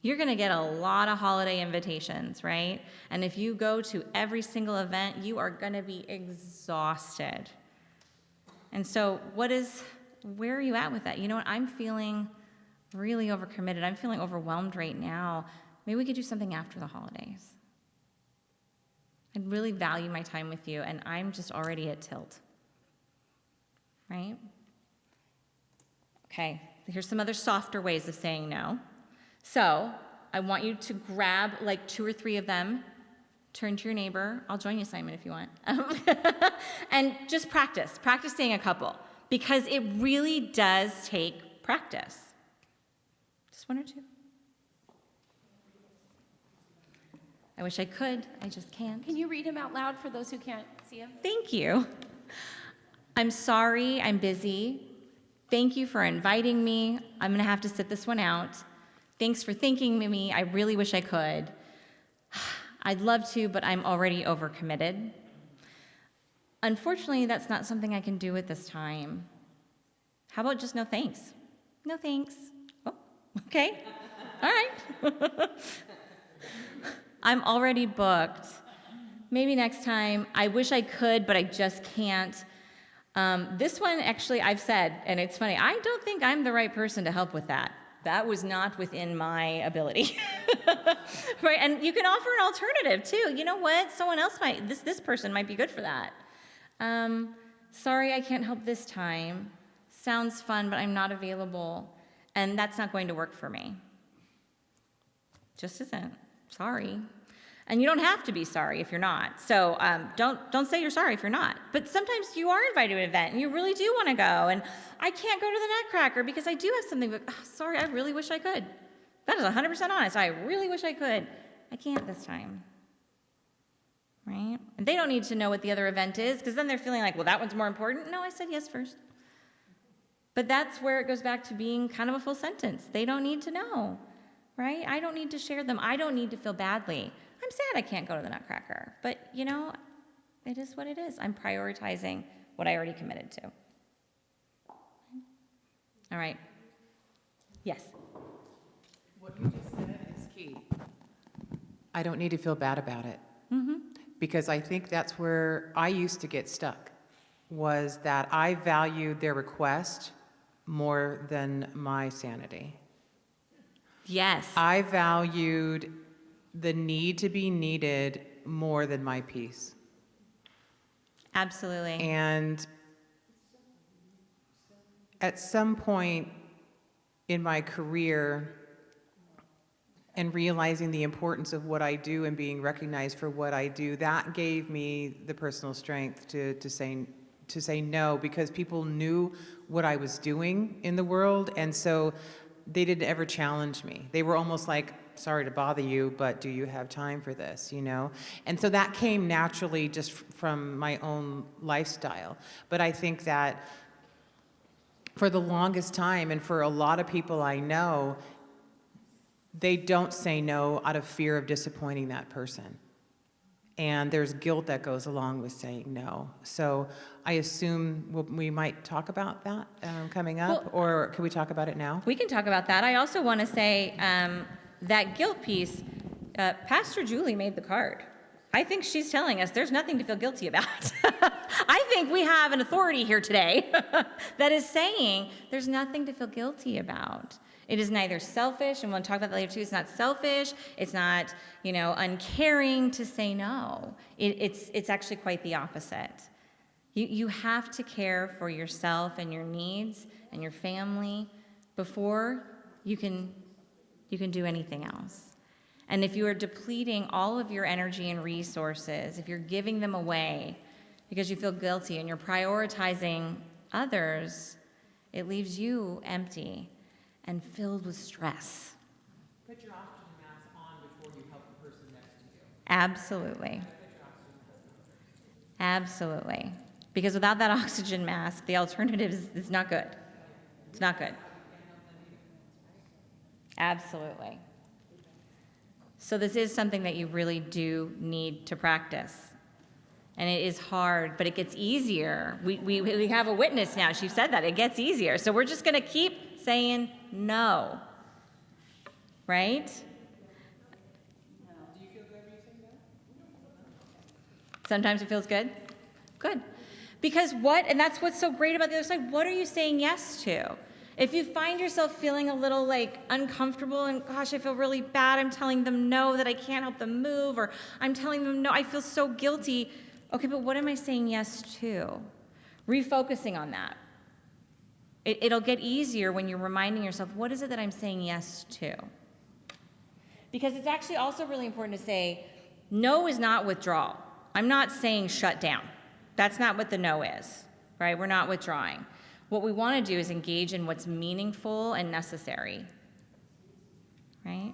You're gonna get a lot of holiday invitations, right? And if you go to every single event, you are gonna be exhausted. And so where are you at with that? You know what, I'm feeling really overcommitted. I'm feeling overwhelmed right now. Maybe we could do something after the holidays. I really value my time with you, and I'm just already at tilt, right? Okay, here's some other softer ways of saying no. So I want you to grab like 2 or 3 of them, turn to your neighbor. I'll join you, Simon, if you want. And just practice saying a couple, because it really does take practice. Just 1 or 2. I wish I could, I just can't. Can you read them out loud for those who can't see them? Thank you. I'm sorry, I'm busy. Thank you for inviting me. I'm gonna have to sit this one out. Thanks for thinking of me. I really wish I could. I'd love to, but I'm already overcommitted. Unfortunately, that's not something I can do at this time. How about just no thanks? No thanks. Oh, okay. All right. I'm already booked. Maybe next time. I wish I could, but I just can't. This one, actually, I've said, and it's funny, I don't think I'm the right person to help with that. That was not within my ability. Right? And you can offer an alternative, too. You know what? Someone else might, this person might be good for that. Sorry, I can't help this time. Sounds fun, but I'm not available. And that's not going to work for me. Just isn't. Sorry. And you don't have to be sorry if you're not. So don't say you're sorry if you're not. But sometimes you are invited to an event and you really do want to go. And I can't go to the Nutcracker because I do have something, but sorry, I really wish I could. That is 100% honest. I really wish I could. I can't this time. Right? And they don't need to know what the other event is, because then they're feeling like, well, that one's more important. No, I said yes first. But that's where it goes back to being kind of a full sentence. They don't need to know. Right? I don't need to share them. I don't need to feel badly. I'm sad I can't go to the Nutcracker, but you know, it is what it is. I'm prioritizing what I already committed to. All right. Yes. What you just said is key. I don't need to feel bad about it. Because I think that's where I used to get stuck, was that I valued their request more than my sanity. Yes. I valued the need to be needed more than my peace. Absolutely. And at some point in my career, and realizing the importance of what I do and being recognized for what I do, that gave me the personal strength to say no, because people knew what I was doing in the world, and so they didn't ever challenge me. They were almost like, sorry to bother you, but do you have time for this, you know? And so that came naturally just from my own lifestyle. But I think that for the longest time, and for a lot of people I know, they don't say no out of fear of disappointing that person. And there's guilt that goes along with saying no. So I assume we might talk about that coming up, or can we talk about it now? We can talk about that. I also want to say that guilt piece, Pastor Julie made the card. I think she's telling us there's nothing to feel guilty about. I think we have an authority here today that is saying there's nothing to feel guilty about. It is neither selfish, and we'll talk about that later too. It's not selfish. It's not, uncaring to say no. It's actually quite the opposite. You have to care for yourself and your needs and your family before you can do anything else. And if you are depleting all of your energy and resources, if you're giving them away because you feel guilty and you're prioritizing others, it leaves you empty and filled with stress. Put your oxygen mask on before you help the person next to you. Absolutely. Absolutely. Because without that oxygen mask, the alternative is not good. It's not good. Absolutely. So this is something that you really do need to practice. And it is hard, but it gets easier. We have a witness now. She said that. It gets easier. So we're just going to keep saying no. Right? Do you feel good when you say no? Sometimes it feels good? Good. Because and that's what's so great about the other side, what are you saying yes to? If you find yourself feeling a little uncomfortable and gosh, I feel really bad, I'm telling them no, that I can't help them move, or I'm telling them no, I feel so guilty. Okay, but what am I saying yes to? Refocusing on that. It'll get easier when you're reminding yourself, what is it that I'm saying yes to? Because it's actually also really important to say, no is not withdrawal. I'm not saying shut down. That's not what the no is, right? We're not withdrawing. What we want to do is engage in what's meaningful and necessary, right?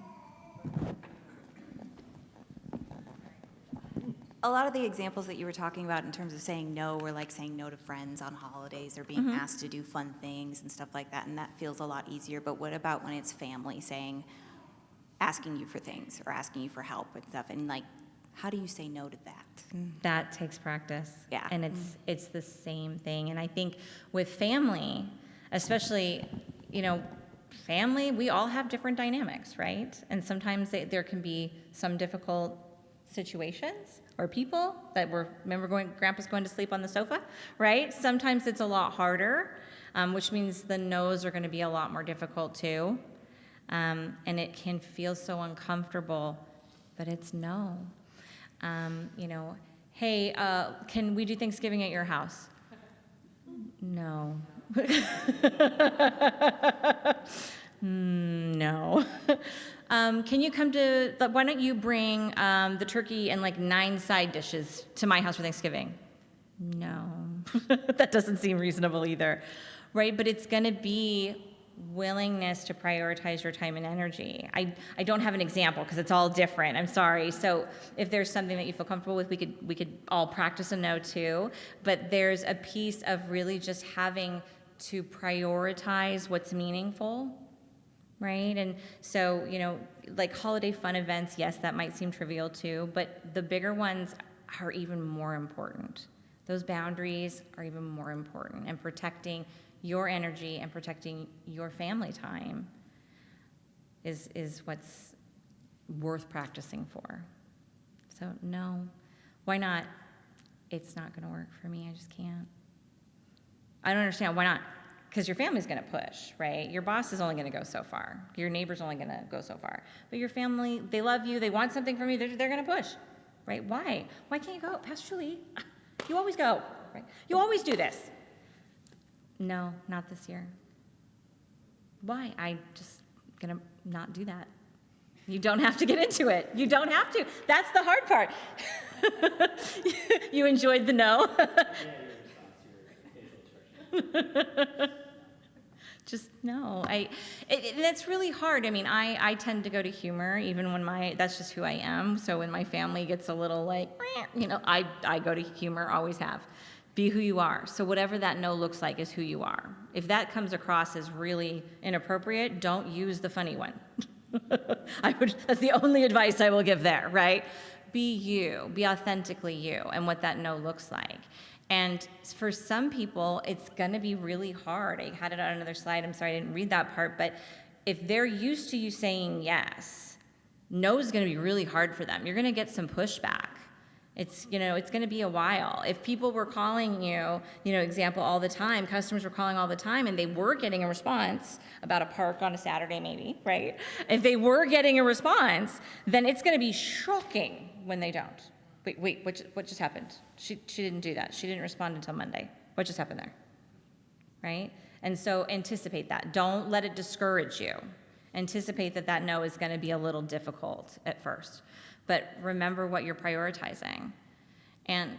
A lot of the examples that you were talking about in terms of saying no were like saying no to friends on holidays or being asked to do fun things and stuff like that, and that feels a lot easier. But what about when it's family asking you for things or asking you for help and stuff, and like, how do you say no to that? That takes practice. Yeah. And it's the same thing. And I think with family, especially, family, we all have different dynamics, right? And sometimes there can be some difficult situations or people that remember Grandpa's going to sleep on the sofa, right? Sometimes it's a lot harder, which means the no's are going to be a lot more difficult too. And it can feel so uncomfortable, but it's no. Hey, can we do Thanksgiving at your house? No. No. Can you come why don't you bring the turkey and like 9 side dishes to my house for Thanksgiving? No. That doesn't seem reasonable either, right? But it's going to be willingness to prioritize your time and energy. I don't have an example because it's all different. I'm sorry. So if there's something that you feel comfortable with, we could all practice a no too. But there's a piece of really just having to prioritize what's meaningful, right? And so, like holiday fun events, yes, that might seem trivial too, but the bigger ones are even more important. Those boundaries are even more important, and protecting your energy and protecting your family time is what's worth practicing for. So no, why not? It's not going to work for me. I just can't. I don't understand. Why not? Because your family's going to push, right? Your boss is only going to go so far. Your neighbor's only going to go so far. But your family, they love you. They want something from you. They're going to push, right? Why? Why can't you go? Pastor Julie, you always go, right? You always do this. No, not this year. Why? I just going to not do that. You don't have to get into it. You don't have to. That's the hard part. You enjoyed the no? Just no. That's really hard. I mean, I tend to go to humor even when that's just who I am. So when my family gets a little like, I go to humor, always have. Be who you are. So whatever that no looks like is who you are. If that comes across as really inappropriate, don't use the funny one. That's the only advice I will give there, right? Be you, be authentically you, and what that no looks like. And for some people, it's gonna be really hard. I had it on another slide, I'm sorry I didn't read that part, but if they're used to you saying yes, no is gonna be really hard for them. You're gonna get some pushback. It's gonna be a while. If people were calling you, example all the time, customers were calling all the time and they were getting a response about a park on a Saturday maybe, right? If they were getting a response, then it's gonna be shocking when they don't. Wait, what just happened? She didn't do that. She didn't respond until Monday. What just happened there? Right? And so anticipate that. Don't let it discourage you. Anticipate that no is gonna be a little difficult at first. But remember what you're prioritizing. And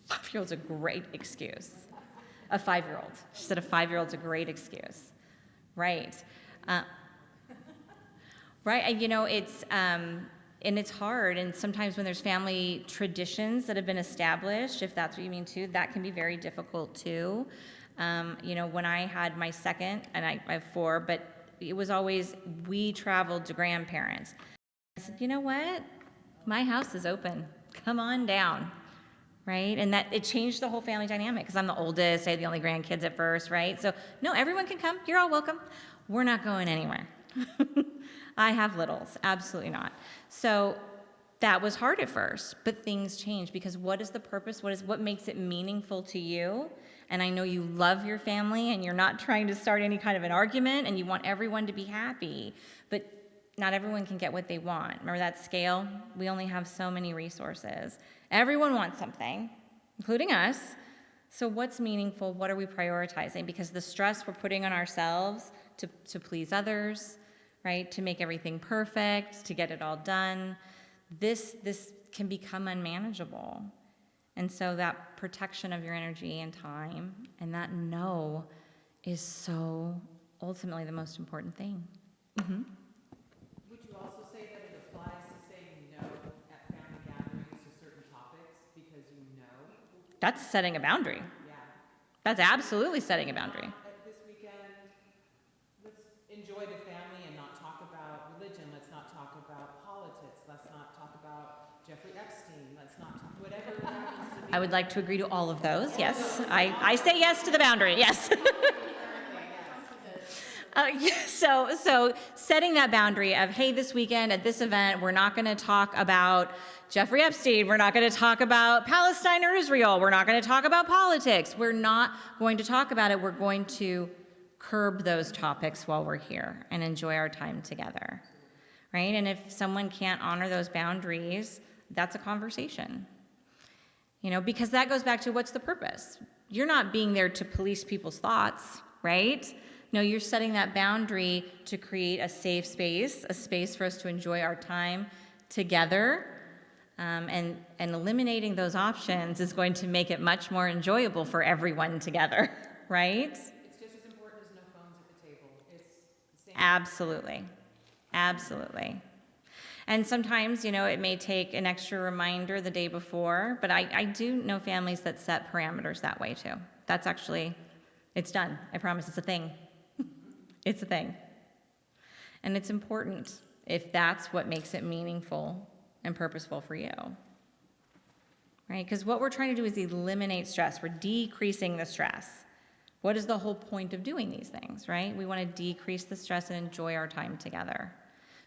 5-year-old's a great excuse. A 5-year-old. She said a 5-year-old's a great excuse. Right. Right, it's, and it's hard, and sometimes when there's family traditions that have been established, if that's what you mean too, that can be very difficult too. When I had my second, and I have 4, but it was always, we traveled to grandparents. I said, you know what? My house is open. Come on down, right? And that it changed the whole family dynamic because I'm the oldest. I had the only grandkids at first, right? So no, everyone can come. You're all welcome. We're not going anywhere. I have littles, absolutely not. So that was hard at first, but things changed because what is the purpose? What makes it meaningful to you? And I know you love your family and you're not trying to start any kind of an argument and you want everyone to be happy, but not everyone can get what they want. Remember that scale? We only have so many resources. Everyone wants something, including us, So what's meaningful? What are we prioritizing? Because the stress we're putting on ourselves to please others, right? To make everything perfect, to get it all done, this can become unmanageable. And so that protection of your energy and time and that no is so ultimately the most important thing. Mm-hmm. Would you also say that it applies to saying no at family gatherings to certain topics because you know? That's setting a boundary. Yeah. That's absolutely setting a boundary. This weekend, let's enjoy the family and not talk about religion. Let's not talk about politics. Let's not talk about Jeffrey Epstein. Let's not talk whatever happens to be. I would like to agree to all of those, yes. I say yes to the boundary, yes. So setting that boundary of, hey, this weekend at this event, we're not going to talk about Jeffrey Epstein. We're not going to talk about Palestine or Israel. We're not going to talk about politics. We're not going to talk about it. We're going to curb those topics while we're here and enjoy our time together, right? And if someone can't honor those boundaries, that's a conversation, because that goes back to what's the purpose? You're not being there to police people's thoughts, right? No, you're setting that boundary to create a safe space, a space for us to enjoy our time together, and eliminating those options is going to make it much more enjoyable for everyone together, right? It's just as important as no phones at the table. It's the same. Absolutely. Absolutely. And sometimes, it may take an extra reminder the day before, but I do know families that set parameters that way too. That's actually, it's done. I promise, it's a thing. It's a thing. And it's important if that's what makes it meaningful and purposeful for you, right? Because what we're trying to do is eliminate stress. We're decreasing the stress. What is the whole point of doing these things, right? We want to decrease the stress and enjoy our time together.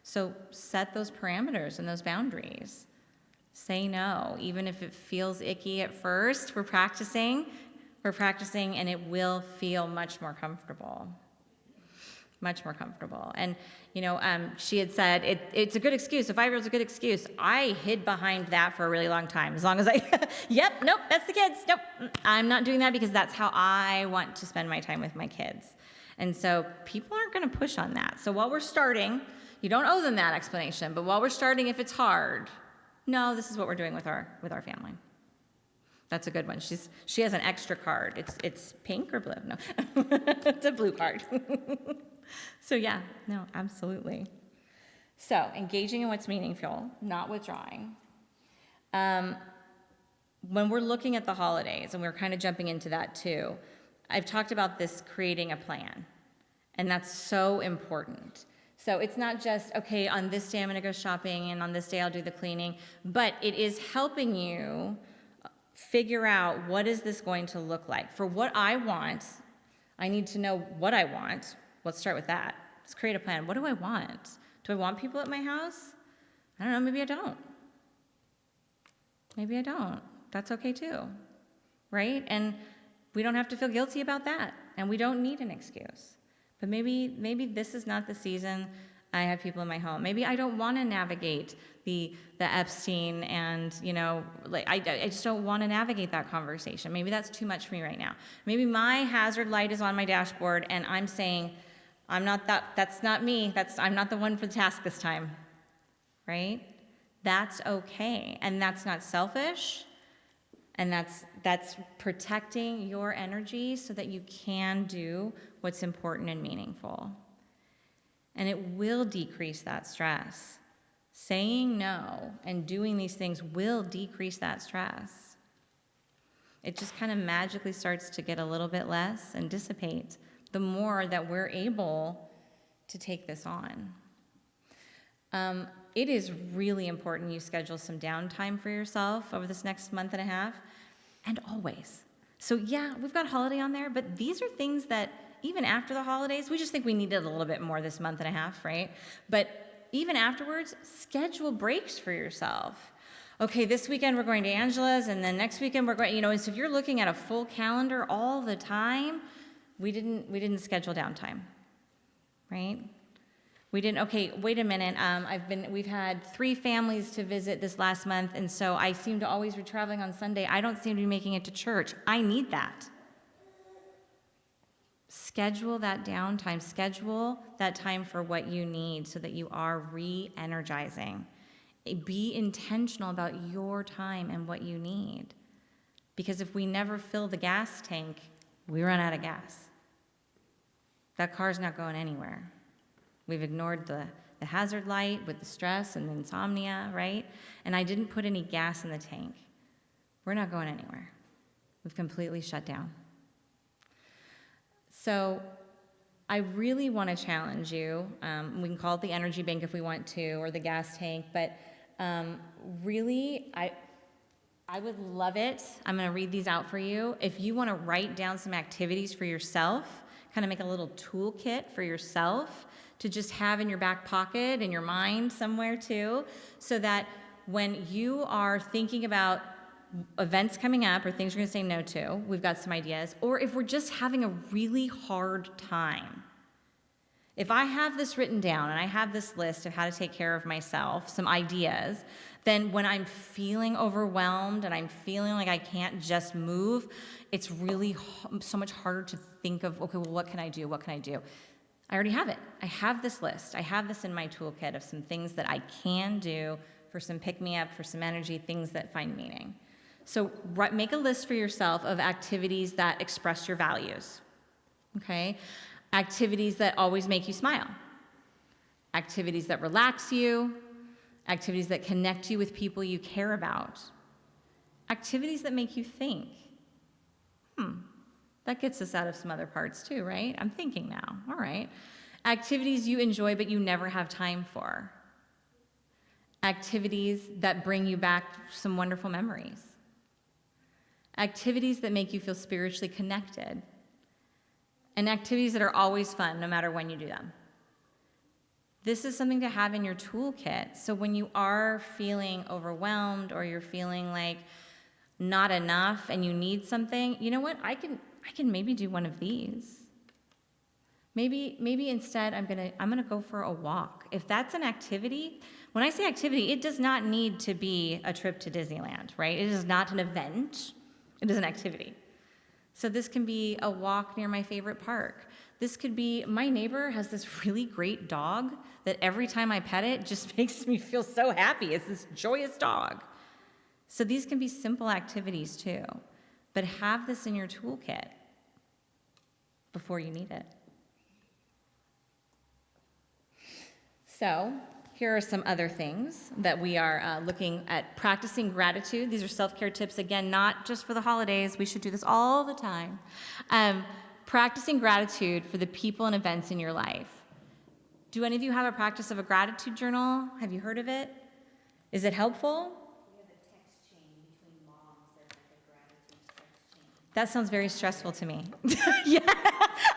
So set those parameters and those boundaries. Say no, even if it feels icky at first. We're practicing, and it will feel much more comfortable. Much more comfortable. And, she had said, it's a good excuse. A 5-year-old's a good excuse. I hid behind that for a really long time. As long as yep, nope, that's the kids. Nope, I'm not doing that because that's how I want to spend my time with my kids. And so people aren't going to push on that. So while we're starting, you don't owe them that explanation, but while we're starting, if it's hard, no, this is what we're doing with our family. That's a good one. She has an extra card. It's pink or blue? No, it's a blue card. So yeah, no, absolutely. So engaging in what's meaningful, not withdrawing. When we're looking at the holidays, and we're kind of jumping into that too, I've talked about this creating a plan, and that's so important. So it's not just, okay, on this day I'm gonna go shopping, and on this day I'll do the cleaning, but it is helping you figure out what is this going to look like. For what I want, I need to know what I want. Let's start with that. Let's create a plan. What do I want? Do I want people at my house? I don't know, maybe I don't. Maybe I don't. That's okay too, right? And we don't have to feel guilty about that, and we don't need an excuse. But maybe this is not the season I have people in my home. Maybe I don't want to navigate the Epstein and, I just don't want to navigate that conversation. Maybe that's too much for me right now. Maybe my hazard light is on my dashboard and I'm saying, that's not me. I'm not the one for the task this time, right? That's okay. And that's not selfish. And that's protecting your energy so that you can do what's important and meaningful. And it will decrease that stress. Saying no and doing these things will decrease that stress. It just kind of magically starts to get a little bit less and dissipate the more that we're able to take this on. It is really important you schedule some downtime for yourself over this next month and a half, and always. So yeah, we've got holiday on there, but these are things that even after the holidays, we just think we needed a little bit more this month and a half, right? But even afterwards, schedule breaks for yourself. Okay, this weekend we're going to Angela's, and then next weekend we're going, and so if you're looking at a full calendar all the time, we didn't schedule downtime, right? We didn't, okay, wait a minute. We've had 3 families to visit this last month, and so I seem to always be traveling on Sunday. I don't seem to be making it to church. I need that. Schedule that downtime. Schedule that time for what you need so that you are re-energizing. Be intentional about your time and what you need. Because if we never fill the gas tank, we run out of gas. That car's not going anywhere. We've ignored the hazard light with the stress and the insomnia, right? And I didn't put any gas in the tank. We're not going anywhere. We've completely shut down. So I really want to challenge you. We can call it the energy bank if we want to, or the gas tank, but really, I would love it. I'm going to read these out for you. If you want to write down some activities for yourself, kind of make a little toolkit for yourself to just have in your back pocket, in your mind somewhere too, so that when you are thinking about events coming up or things you're going to say no to, we've got some ideas. Or if we're just having a really hard time, if I have this written down and I have this list of how to take care of myself, some ideas, then when I'm feeling overwhelmed and I'm feeling like I can't just move, it's really so much harder to think of, okay, well, what can I do? What can I do? I already have it. I have this list. I have this in my toolkit of some things that I can do for some pick-me-up, for some energy, things that find meaning. So make a list for yourself of activities that express your values, okay? Activities that always make you smile. Activities that relax you. Activities that connect you with people you care about. Activities that make you think. That gets us out of some other parts too, right? I'm thinking now, all right. Activities you enjoy but you never have time for. Activities that bring you back some wonderful memories. Activities that make you feel spiritually connected. And activities that are always fun no matter when you do them. This is something to have in your toolkit. So when you are feeling overwhelmed or you're feeling like not enough and you need something, you know what? I can maybe do one of these. Maybe instead I'm gonna go for a walk. If that's an activity, when I say activity, it does not need to be a trip to Disneyland, right? It is not an event. It is an activity. So this can be a walk near my favorite park. This could be, my neighbor has this really great dog that every time I pet it just makes me feel so happy. It's this joyous dog. So these can be simple activities too, but have this in your toolkit before you need it. So here are some other things that we are looking at. Practicing gratitude. These are self-care tips, again, not just for the holidays. We should do this all the time. Practicing gratitude for the people and events in your life. Do any of you have a practice of a gratitude journal? Have you heard of it? Is it helpful? We have a text chain between moms. There's like a gratitude text chain. That sounds very stressful to me. Yeah,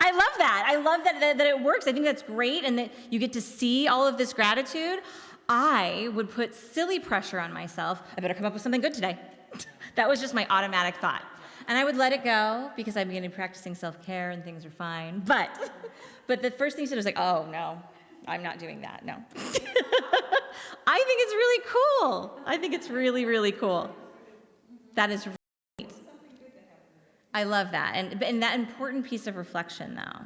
I love that. I love that it works. I think that's great and that you get to see all of this gratitude. I would put silly pressure on myself. I better come up with something good today. That was just my automatic thought. And I would let it go because I'm beginning practicing self-care and things are fine. But the first thing you said was like, oh, no, I'm not doing that, no. I think it's really cool. I think it's really, really cool. That is right. I love that. And that important piece of reflection, though.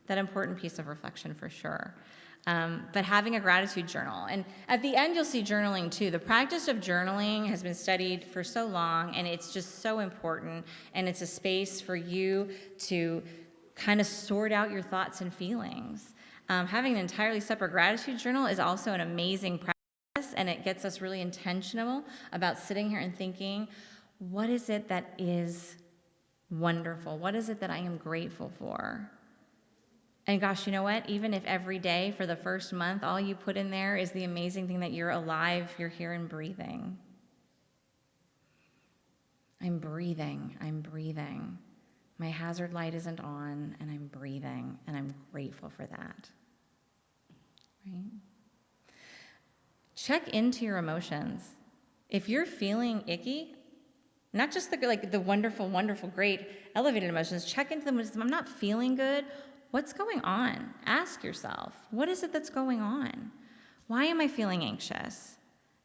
That important piece of reflection for sure. But having a gratitude journal. And at the end, you'll see journaling, too. The practice of journaling has been studied for so long, and it's just so important. And it's a space for you to kind of sort out your thoughts and feelings. Having an entirely separate gratitude journal is also an amazing practice, and it gets us really intentional about sitting here and thinking, what is it that is wonderful? What is it that I am grateful for? And gosh, you know what? Even if every day for the first month, all you put in there is the amazing thing that you're alive, you're here and breathing. I'm breathing, I'm breathing. My hazard light isn't on, and I'm breathing, and I'm grateful for that. Right? Check into your emotions. If you're feeling icky, not just the wonderful, wonderful, great elevated emotions, check into them. I'm not feeling good. what's going on? Ask yourself, what is it that's going on? Why am I feeling anxious?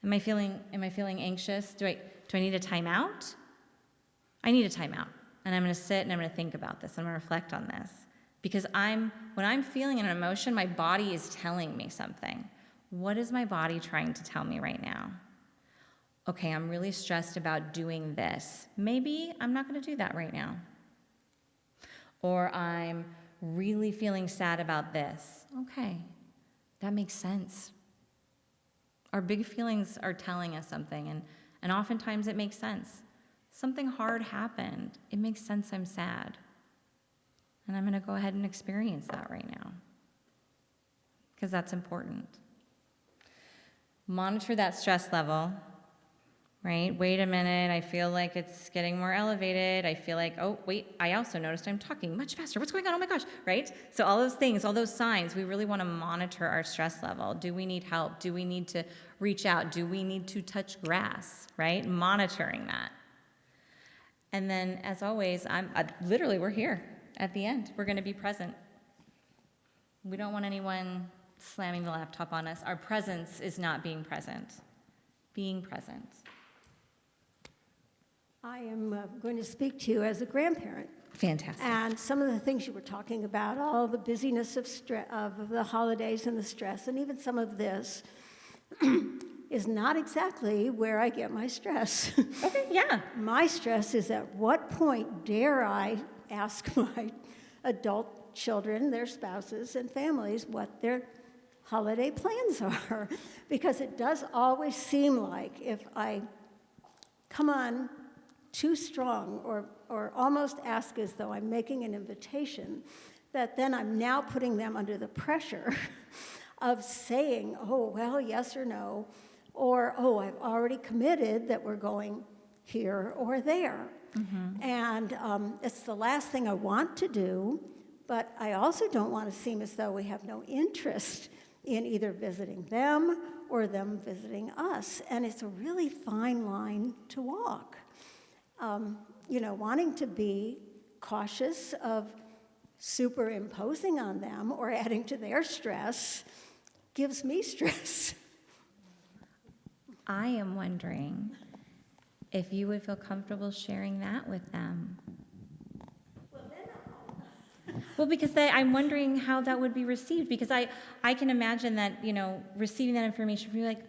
Am I feeling anxious? Do I need a timeout? I need a timeout. And I'm going to sit and I'm going to think about this. I'm going to reflect on this. Because when I'm feeling an emotion, my body is telling me something. What is my body trying to tell me right now? Okay, I'm really stressed about doing this. Maybe I'm not going to do that right now. Or I'm really feeling sad about this. Okay, that makes sense. Our big feelings are telling us something, and oftentimes it makes sense. Something hard happened. It makes sense I'm sad. And I'm going to go ahead and experience that right now, because that's important. Monitor that stress level, right? Wait a minute, I feel like it's getting more elevated. I feel like, oh, wait, I also noticed I'm talking much faster. What's going on? Oh my gosh, right? So all those things, all those signs, we really want to monitor our stress level. Do we need help? Do we need to reach out? Do we need to touch grass, right? Monitoring that. And then, as always, literally, we're here at the end. We're going to be present. We don't want anyone slamming the laptop on us. Our presence is not being present. Being present. I am going to speak to you as a grandparent. Fantastic. And some of the things you were talking about, all the busyness of the holidays and the stress, and even some of this, is not exactly where I get my stress. Okay, yeah. My stress is at what point dare I ask my adult children, their spouses, and families what their holiday plans are. Because it does always seem like if I come on too strong or almost ask as though I'm making an invitation, that then I'm now putting them under the pressure of saying, oh, well, yes or no, or, oh, I've already committed that we're going here or there. Mm-hmm. And it's the last thing I want to do, but I also don't want to seem as though we have no interest in either visiting them or them visiting us. And it's a really fine line to walk. Wanting to be cautious of superimposing on them or adding to their stress gives me stress. I am wondering if you would feel comfortable sharing that with them. Well, because I'm wondering how that would be received, because I can imagine that, receiving that information from you, like,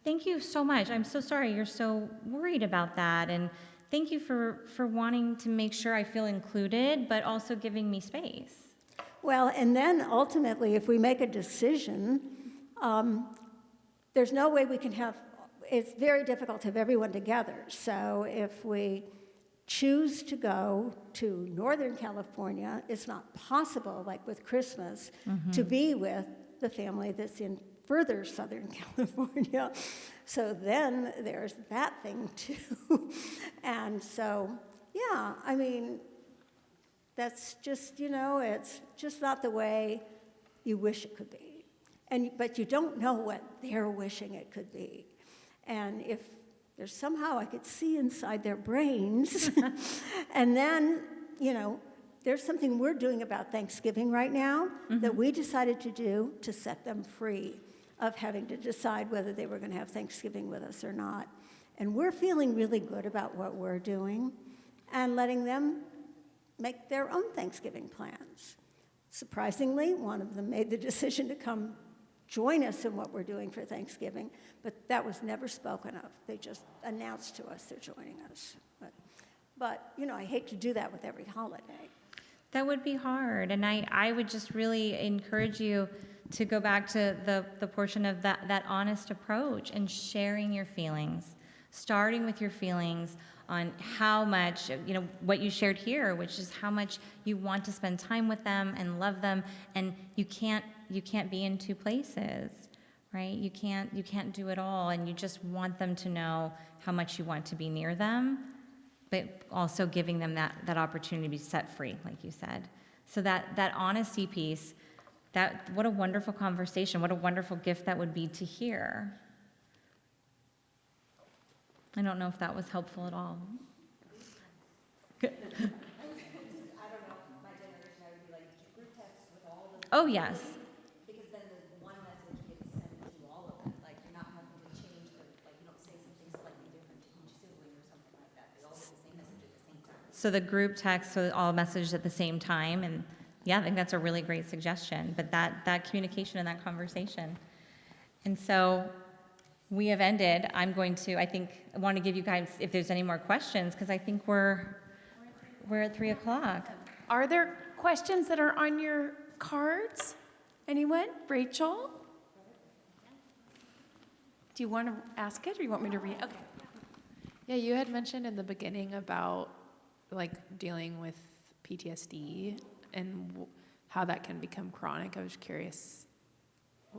thank you so much. I'm so sorry you're so worried about that. And thank you for wanting to make sure I feel included, but also giving me space. Well, and then ultimately, if we make a decision, there's no way we can it's very difficult to have everyone together. So if we choose to go to Northern California, it's not possible, like with Christmas, to be with the family that's in further Southern California. So then there's that thing too. And so, yeah, I mean, that's just, it's just not the way you wish it could be. But you don't know what they're wishing it could be. And if there's somehow I could see inside their brains, and then, there's something we're doing about Thanksgiving right now that we decided to do to set them free of having to decide whether they were going to have Thanksgiving with us or not. And we're feeling really good about what we're doing and letting them make their own Thanksgiving plans. Surprisingly, one of them made the decision to come join us in what we're doing for Thanksgiving, but that was never spoken of. They just announced to us they're joining us. But I hate to do that with every holiday. That would be hard, and I would just really encourage you to go back to the portion of that honest approach and sharing your feelings, starting with your feelings on how much, what you shared here, which is how much you want to spend time with them and love them, and you can't be in two places, right? You can't do it all, and you just want them to know how much you want to be near them, but also giving them that opportunity to be set free, like you said. So that honesty piece, what a wonderful conversation, what a wonderful gift that would be to hear. I don't know if that was helpful at all. I don't know, my generation, I would be like, group text with Oh, yes. Because then the one message gets sent to all of them, like you're not having to change the, like you don't say something slightly different to each sibling or something like that. They all get the same message at the same time. So the group text, so all messaged at the same time, and yeah, I think that's a really great suggestion, but that communication and that conversation. And so we have ended. I want to give you guys, if there's any more questions, because I think we're at 3 o'clock. Are there questions that are on your cards? Anyone? Rachel? Do you want to ask it or you want me to read? Okay. Yeah, you had mentioned in the beginning about like dealing with PTSD and how that can become chronic. I was curious,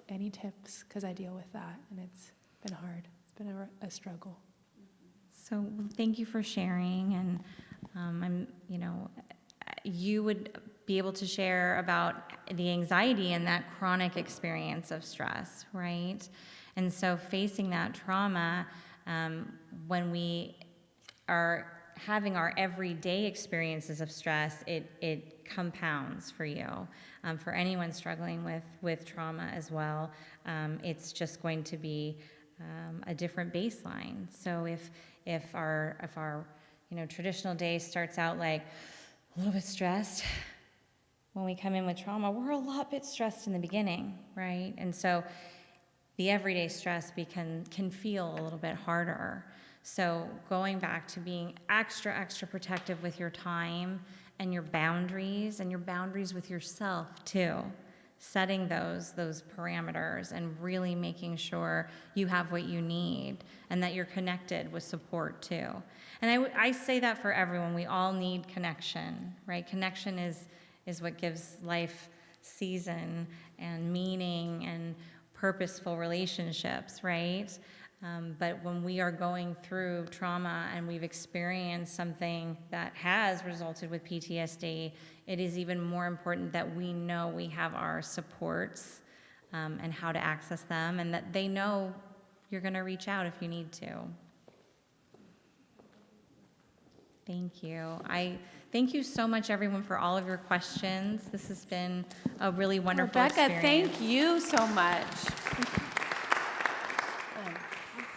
any tips? Because I deal with that and it's been hard. It's been a struggle. So thank you for sharing, and you would be able to share about the anxiety and that chronic experience of stress, right? And so facing that trauma, when we are having our everyday experiences of stress, it compounds for you. For anyone struggling with trauma as well, it's just going to be a different baseline. So if our traditional day starts out like a little bit stressed, when we come in with trauma, we're a lot bit stressed in the beginning, right? And so the everyday stress can feel a little bit harder. So going back to being extra protective with your time and your boundaries with yourself too. Setting those parameters and really making sure you have what you need and that you're connected with support too. And I say that for everyone. We all need connection, right? Connection is what gives life season and meaning and purposeful relationships, right? But when we are going through trauma and we've experienced something that has resulted with PTSD, it is even more important that we know we have our supports and how to access them, and that they know you're going to reach out if you need to. Thank you. I thank you so much, everyone, for all of your questions. This has been a really wonderful Rebekah, experience. thank you so much.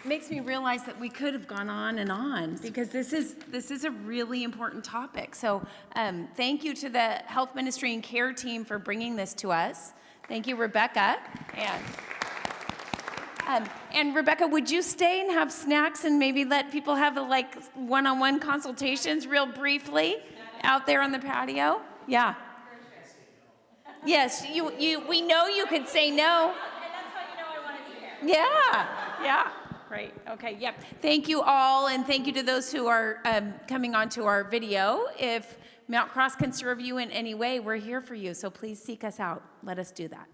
Makes me realize that we could have gone on because this is a really important topic. So thank you to the Health Ministry and Care team for bringing this to us. Thank you, Rebekah. And Rebekah, would you stay and have snacks and maybe let people have one-on-one consultations real briefly out there on the patio? Yeah. Yes, we know you could say no. And that's how you know I want to be here. Yeah. Great. Okay. Yep. Thank you all, and thank you to those who are coming onto our video. If Mount Cross can serve you in any way, we're here for you. So please seek us out. Let us do that.